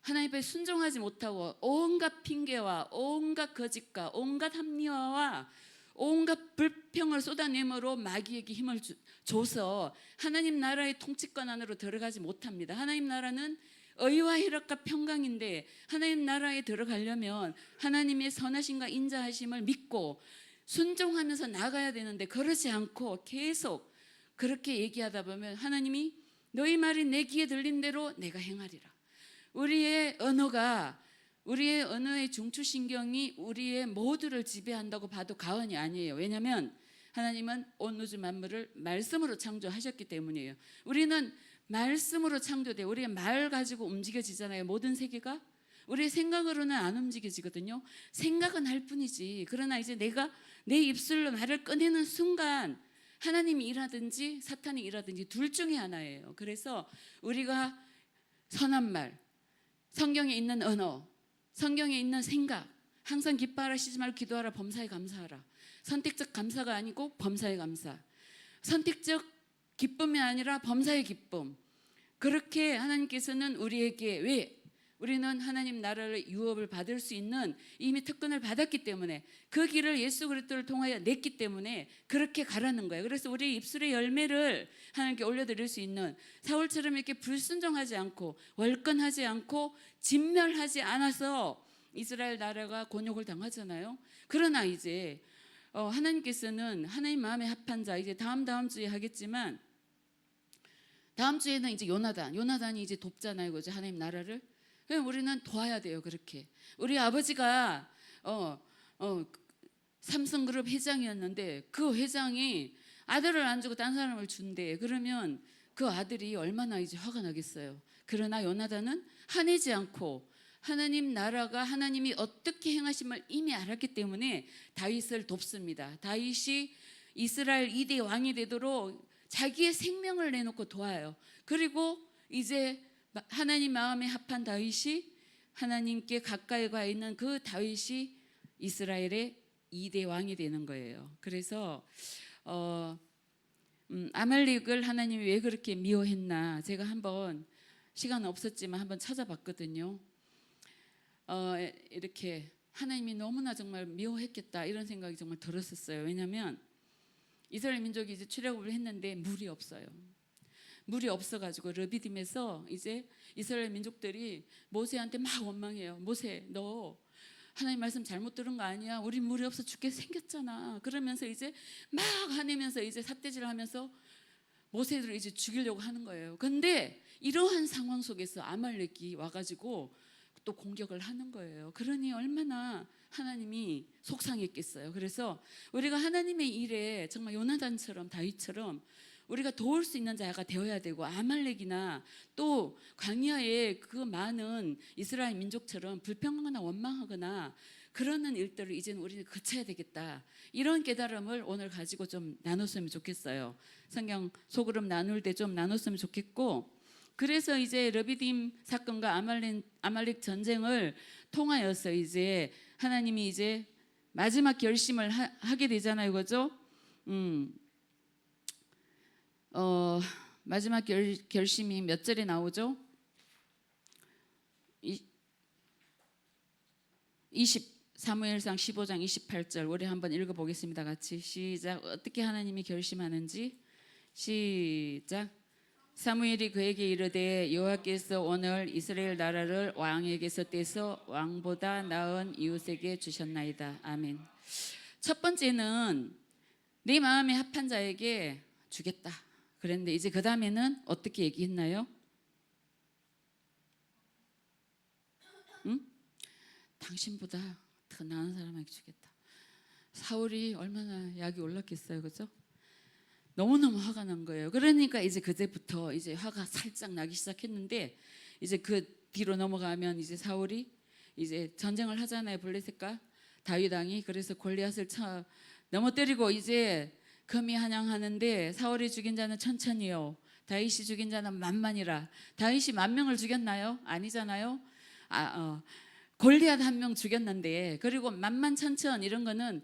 하나님 앞에 순종하지 못하고 온갖 핑계와 온갖 거짓과 온갖 합리화와 온갖 불평을 쏟아내므로 마귀에게 힘을 줘서 하나님 나라의 통치권 안으로 들어가지 못합니다. 하나님 나라는 의와 희락과 평강인데 하나님 나라에 들어가려면 하나님의 선하심과 인자하심을 믿고 순종하면서 나가야 되는데 그러지 않고 계속 그렇게 얘기하다 보면 하나님이 너희 말이 내 귀에 들린 대로 내가 행하리라. 우리의 언어의 중추신경이 우리의 모두를 지배한다고 봐도 과언이 아니에요. 왜냐하면 하나님은 온 우주 만물을 말씀으로 창조하셨기 때문이에요. 우리는 말씀으로 창조돼요. 우리의 말 가지고 움직여지잖아요. 모든 세계가 우리의 생각으로는 안 움직여지거든요. 생각은 할 뿐이지. 그러나 이제 내가 내 입술로 말을 꺼내는 순간 하나님이 일하든지 사탄이 일하든지 둘 중에 하나예요. 그래서 우리가 선한 말, 성경에 있는 언어, 성경에 있는 생각, 항상 기뻐하라, 쉬지 말고 기도하라, 범사에 감사하라. 선택적 감사가 아니고 범사에 감사. 선택적 기쁨이 아니라 범사의 기쁨. 그렇게 하나님께서는 우리에게 왜? 우리는 하나님 나라를 유업을 받을 수 있는 이미 특권을 받았기 때문에 그 길을 예수 그리스도를 통하여 냈기 때문에 그렇게 가라는 거예요. 그래서 우리 입술의 열매를 하나님께 올려드릴 수 있는 사울처럼 이렇게 불순종하지 않고 월권하지 않고 진멸하지 않아서 이스라엘 나라가 곤욕을 당하잖아요. 그러나 이제 하나님께서는 하나님 마음에 합한 자 이제 다음 주에 하겠지만 다음 주에는 이제 요나단이 이제 돕잖아요, 그죠? 하나님 나라를. 우리는 도와야 돼요, 그렇게. 우리 아버지가 삼성그룹 회장이었는데 그 회장이 아들을 안 주고 딴 사람을 준대. 그러면 그 아들이 얼마나 이제 화가 나겠어요. 그러나 요나단은 화내지 않고 하나님 나라가 하나님이 어떻게 행하심을 이미 알았기 때문에 다윗을 돕습니다. 다윗이 이스라엘 2대 왕이 되도록 자기의 생명을 내놓고 도와요. 그리고 이제 하나님 마음에 합한 다윗이 하나님께 가까이 가 있는 그 다윗이 이스라엘의 2대 왕이 되는 거예요. 그래서 아말렉을 하나님이 왜 그렇게 미워했나 제가 한번 시간 없었지만 한번 찾아봤거든요. 이렇게 하나님이 너무나 정말 미워했겠다 이런 생각이 정말 들었었어요. 왜냐하면 이스라엘 민족이 이제 출애굽을 했는데 물이 없어요. 물이 없어가지고 르비딤에서 이제 이스라엘 민족들이 모세한테 막 원망해요. 모세, 너 하나님 말씀 잘못 들은 거 아니야? 우리 물이 없어 죽게 생겼잖아. 그러면서 이제 막 화내면서 이제 삿대질을 하면서 모세를 이제 죽이려고 하는 거예요. 근데 이러한 상황 속에서 아말렉이 와가지고 또 공격을 하는 거예요. 그러니 얼마나 하나님이 속상했겠어요. 그래서 우리가 하나님의 일에 정말 요나단처럼 다윗처럼 우리가 도울 수 있는 자가 되어야 되고 아말렉이나 또 광야에 그 많은 이스라엘 민족처럼 불평하거나 원망하거나 그러는 일들을 이제는 우리는 그쳐야 되겠다. 이런 깨달음을 오늘 가지고 좀 나눴으면 좋겠어요. 성경 소그룹 나눌 때 좀 나눴으면 좋겠고 그래서 이제 르비딤 사건과 아말렉 전쟁을 통하여서 이제 하나님이 이제 마지막 결심을 하게 되잖아요, 그죠? 마지막 결심이 몇 절에 나오죠? 사무엘상 15장 28절 우리 한번 읽어보겠습니다. 같이 시작. 어떻게 하나님이 결심하는지 시작. 사무엘이 그에게 이르되 여호와께서 오늘 이스라엘 나라를 왕에게서 떼서 왕보다 나은 이웃에게 주셨나이다. 아멘. 첫 번째는 내 마음에 합한 자에게 주겠다 그랬는데 이제 그 다음에는 어떻게 얘기했나요? 응? 당신보다 더 나은 사람에게 주겠다. 사울이 얼마나 약이 올랐겠어요, 그죠? 너무너무 화가 난 거예요. 그러니까 이제 그때부터 이제 화가 살짝 나기 시작했는데 이제 그 뒤로 넘어가면 이제 사울이 이제 전쟁을 하잖아요, 블레셋과 다윗 왕이. 그래서 골리앗을 넘어뜨리고 이제 금이 한양하는데 사울이 죽인 자는 천천히요, 다윗이 죽인 자는 만만이라. 다윗이 10,000명을 죽였나요? 아니잖아요. 골리앗 1명 죽였는데 그리고 만만천천 이런 거는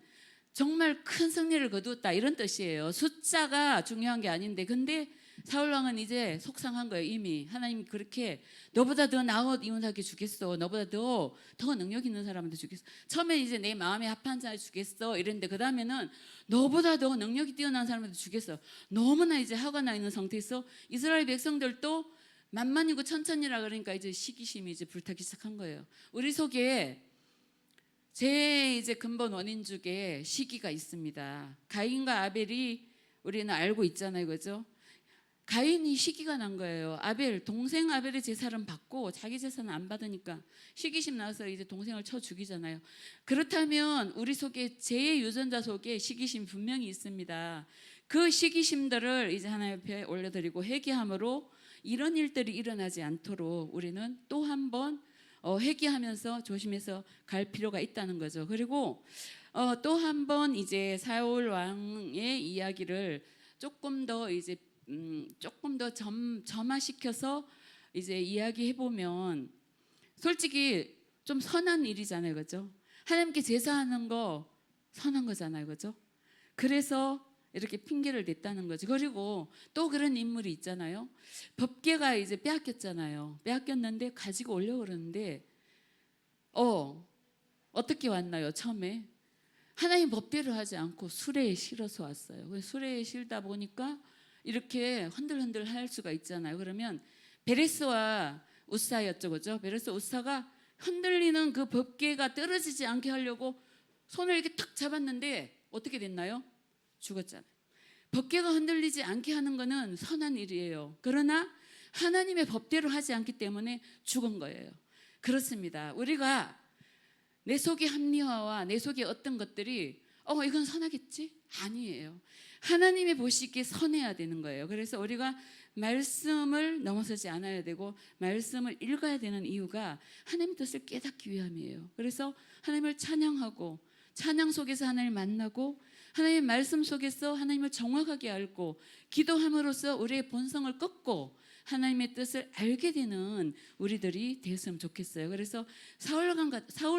정말 큰 승리를 거두었다 이런 뜻이에요. 숫자가 중요한 게 아닌데 근데 사울왕은 이제 속상한 거예요. 이미 하나님이 그렇게 너보다 더 나은 이웃에게 주겠어, 너보다 더 능력 있는 사람한테 주겠어. 처음에 이제 내 마음에 합한 자에 주겠어 이랬는데 그 다음에는 너보다 더 능력이 뛰어난 사람한테 주겠어. 너무나 이제 화가 나 있는 상태에서 이스라엘 백성들도 만만이고 천천히라 그러니까 이제 시기심이 이제 불타기 시작한 거예요. 우리 속에 제 이제 근본 원인 중에 시기가 있습니다. 가인과 아벨이 우리는 알고 있잖아요, 그죠? 가인이 시기가 난 거예요. 동생 아벨의 제사는 받고 자기 제사는 안 받으니까 시기심 나서 이제 동생을 쳐 죽이잖아요. 그렇다면 우리 속에 제 유전자 속에 시기심 분명히 있습니다. 그 시기심들을 이제 하나님 앞에 올려드리고 회개함으로 이런 일들이 일어나지 않도록 우리는 또 한 번 회개하면서 조심해서 갈 필요가 있다는 거죠. 그리고 또 한 번 이제 사울 왕의 이야기를 조금 더 이제 조금 더 점화시켜서 이제 이야기해 보면 솔직히 좀 선한 일이잖아요, 그죠? 하나님께 제사하는 거 선한 거잖아요, 그죠? 그래서 이렇게 핑계를 댔다는 거지. 그리고 또 그런 인물이 있잖아요. 법궤가 이제 빼앗겼잖아요. 빼앗겼는데 가지고 오려고 그러는데 어떻게 왔나요? 처음에 하나님 법대로 하지 않고 수레에 실어서 왔어요. 수레에 실다 보니까 이렇게 흔들흔들 할 수가 있잖아요. 그러면 베레스와 우사였죠, 그죠? 베레스 우사가 흔들리는 그 법궤가 떨어지지 않게 하려고 손을 이렇게 탁 잡았는데 어떻게 됐나요? 죽었잖아요. 법궤가 흔들리지 않게 하는 거는 선한 일이에요. 그러나 하나님의 법대로 하지 않기 때문에 죽은 거예요. 그렇습니다. 우리가 내 속의 합리화와 내 속의 어떤 것들이 이건 선하겠지? 아니에요. 하나님이 보시기에 선해야 되는 거예요. 그래서 우리가 말씀을 넘어서지 않아야 되고 말씀을 읽어야 되는 이유가 하나님의 뜻을 깨닫기 위함이에요. 그래서 하나님을 찬양하고 찬양 속에서 하나님을 만나고 하나님의 말씀 속에서 하나님을 정확하게 알고 기도함으로써 우리의 본성을 꺾고 하나님의 뜻을 알게 되는 우리들이 되었으면 좋겠어요. 그래서 사울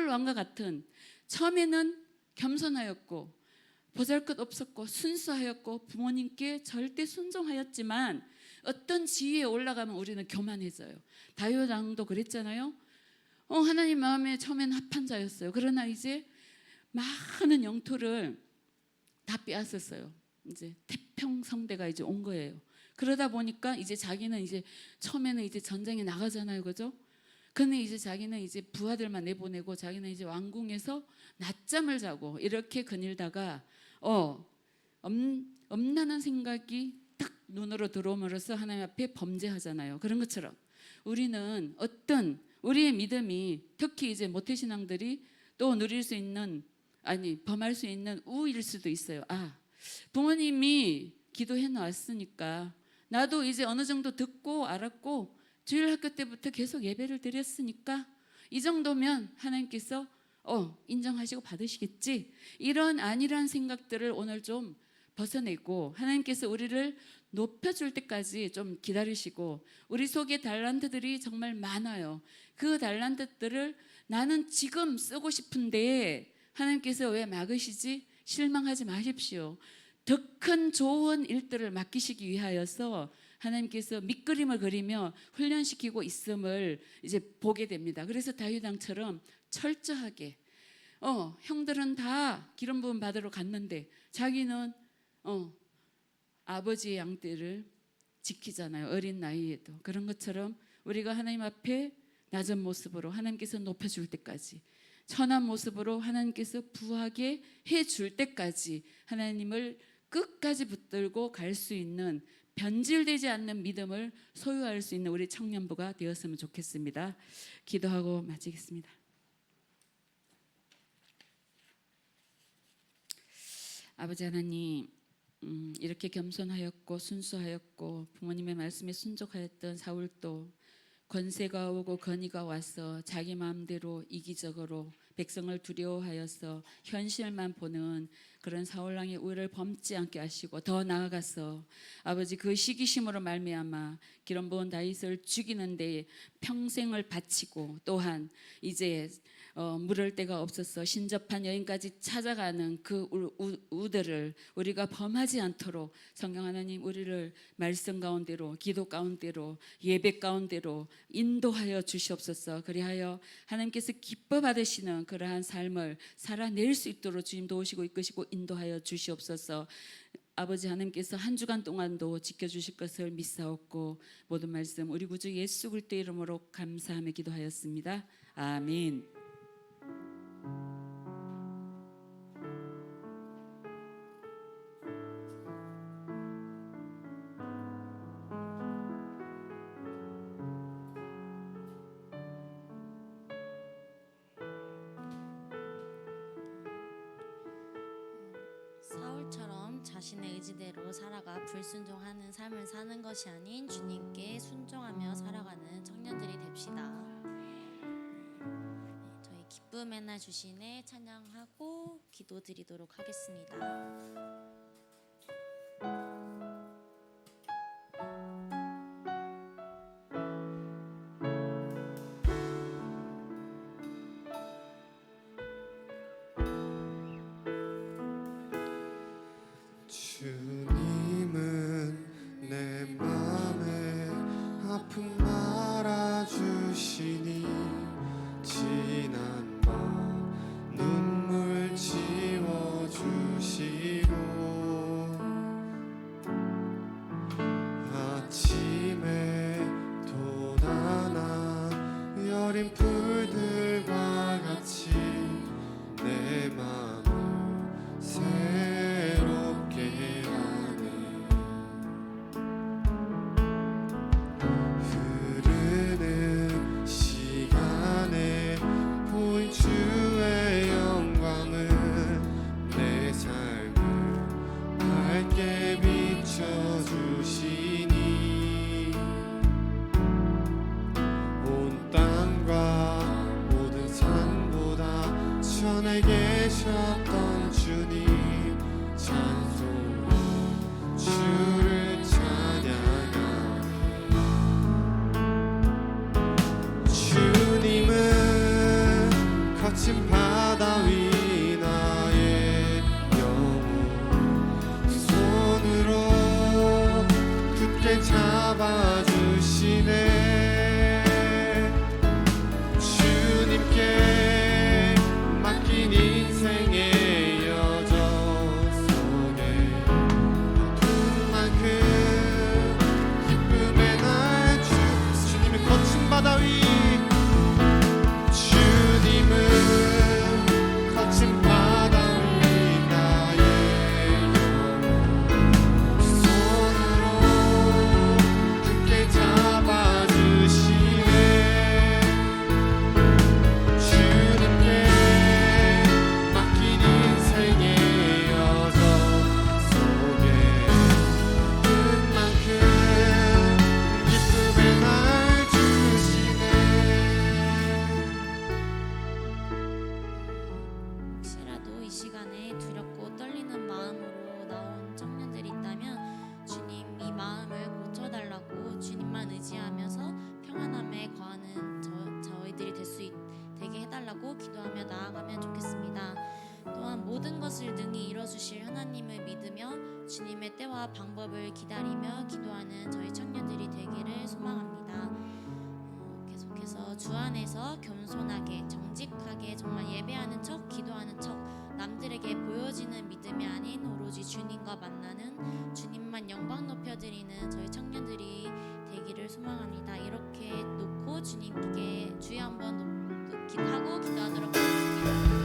왕과 같은 처음에는 겸손하였고 보잘것 없었고 순수하였고 부모님께 절대 순종하였지만 어떤 지위에 올라가면 우리는 교만해져요. 다윗 왕도 그랬잖아요. 하나님 마음에 처음에는 합한 자였어요. 그러나 이제 많은 영토를 다 빼앗았어요. 이제 태평성대가 이제 온 거예요. 그러다 보니까 이제 자기는 이제 처음에는 이제 전쟁에 나가잖아요, 그죠? 근데 이제 자기는 이제 부하들만 내보내고 자기는 이제 왕궁에서 낮잠을 자고 이렇게 거닐다가 엄난한 생각이 딱 눈으로 들어옴으로써 하나님 앞에 범죄하잖아요. 그런 것처럼 우리는 우리의 믿음이 특히 이제 모태신앙들이 또 누릴 수 있는 범할 수 있는 우일 수도 있어요. 부모님이 기도해 놨으니까 나도 이제 어느 정도 듣고 알았고 주일 학교 때부터 계속 예배를 드렸으니까 이 정도면 하나님께서 인정하시고 받으시겠지. 이런 아니란 생각들을 오늘 좀 벗어내고 하나님께서 우리를 높여줄 때까지 좀 기다리시고 우리 속에 달란트들이 정말 많아요. 그 달란트들을 나는 지금 쓰고 싶은데 하나님께서 왜 막으시지? 실망하지 마십시오. 더 큰 좋은 일들을 맡기시기 위하여서 하나님께서 밑그림을 그리며 훈련시키고 있음을 이제 보게 됩니다. 그래서 다윗 왕처럼 철저하게 형들은 다 기름 부음 받으러 갔는데 자기는 아버지의 양떼를 지키잖아요. 어린 나이에도. 그런 것처럼 우리가 하나님 앞에 낮은 모습으로 하나님께서 높여줄 때까지 선한 모습으로 하나님께서 부하게 해줄 때까지 하나님을 끝까지 붙들고 갈 수 있는 변질되지 않는 믿음을 소유할 수 있는 우리 청년부가 되었으면 좋겠습니다. 기도하고 마치겠습니다. 아버지 하나님, 이렇게 겸손하였고 순수하였고 부모님의 말씀에 순종하였던 사울도 권세가 오고 건의가 와서 자기 마음대로 이기적으로 백성을 두려워하여서 현실만 보는 그런 사울왕의 우위를 범지 않게 하시고 더 나아가서 아버지 그 시기심으로 말미암아 기름 부은 다윗을 죽이는 데에 평생을 바치고 또한 이제 물을 데가 없어서 신접한 여인까지 찾아가는 그 우들을 우리가 범하지 않도록 성령 하나님 우리를 말씀 가운데로 기도 가운데로 예배 가운데로 인도하여 주시옵소서. 그리하여 하나님께서 기뻐 받으시는 그러한 삶을 살아낼 수 있도록 주님 도우시고 이끄시고 인도하여 주시옵소서. 아버지 하나님께서 한 주간 동안도 지켜주실 것을 믿사옵고 모든 말씀 우리 구주 예수 그리스도 이름으로 감사하며 기도하였습니다. 아멘. 사울처럼 자신의 의지대로 살아가 불순종하는 삶을 사는 것이 아닌 주님께 순종하며 살아가는 청년들이 됩시다. 저희 기쁨의 날 주신에 찬양하고 기도드리도록 하겠습니다. 주님은 내 맘에 아픔 알아주시니 지난 밤 눈물 지워주시고 아침에 돋아난 여린 풀들과 같이 내 맘을 새롭게 하네. 흐르는 시간에 보인 주의 영광은 내 삶을 밝게 비춰주시니 온 땅과 모든 산보다 전에 계셨던 주님 찬송으로 주를 찬양하네. 주님은 거친 바다 위 나의 영혼 손으로 굳게 잡아주시네. 주님께 맡긴 인생의 여정 속에 어두운만큼 기쁨의 날 주님의 거친 바다 위 주님은 거친 바다 위 나의 영혼 손으로 굳게 잡아주시네. 주님께 맡긴 인생의 여정 속에 그만큼 기쁨의 날 주시네. 혹시라도 이 시간에 두렵고 떨리는 마음으로 나온 청년들이 있다면 주님 이 마음을 고쳐달라고 주님만 의지하면서 평안함에 거하는 저희들이 되게 해달라고 기도하며 나아가면 좋겠습니다. 또한 모든 것을 능히 이뤄주실 하나님을 믿으며 주님의 때와 방법을 기다리며 기도하는 저희 청년들이 되기를 소망합니다. 계속해서 주 안에서 겸손하게 정직하게 정말 예배하는 척 기도하는 척 남들에게 보여지는 믿음이 아닌 오로지 주님과 만나는 주님만 영광 높여드리는 저희 청년들이 되기를 소망합니다. 이렇게 놓고 주님께 주여 한번 하고 기도하도록 하겠습니다.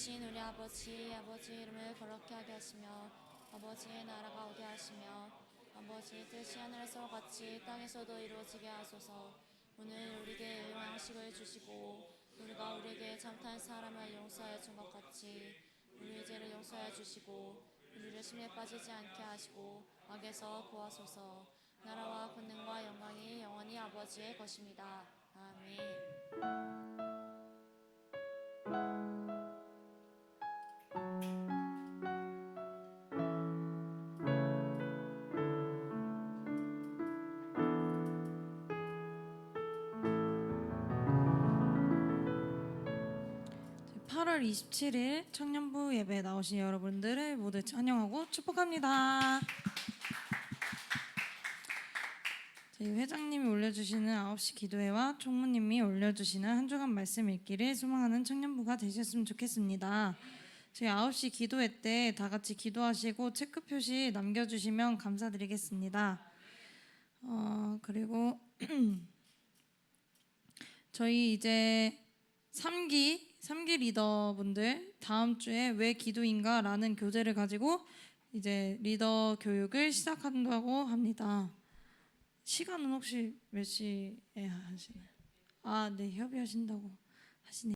되신 우리 아버지 이름을 거룩히 하게 하시며 아버지의 나라가 오게 하시며 아버지 뜻이 하늘에서 같이 땅에서도 이루어지게 하소서. 오늘 우리에게 일용할 양식을 주시고 우리가 우리에게 잘못한 사람을 용서하여 준 것 같이 우리의 죄를 용서하여 주시고 우리를 심에 빠지지 않게 하시고 악에서 구하소서. 나라와 권능과 영광이 영원히 아버지의 것입니다. 아멘. 네, 8월 27일 청년부 예배에 나오신 여러분들을 모두 환영하고 축복합니다. 저희 회장님이 올려주시는 9시 기도회와 총무님이 올려주시는 한 주간 말씀 읽기를 소망하는 청년부가 되셨으면 좋겠습니다. 저희 9시 기도회 때 다 같이 기도하시고 체크 표시 남겨주시면 감사드리겠습니다. 그리고 저희 이제 3기 리더분들 다음 주에 왜 기도인가라는 교재를 가지고 이제 리더 교육을 시작한다고 합니다. 시간은 혹시 몇 시에 하시나요? 아, 네, 협의하신다고 하시네요.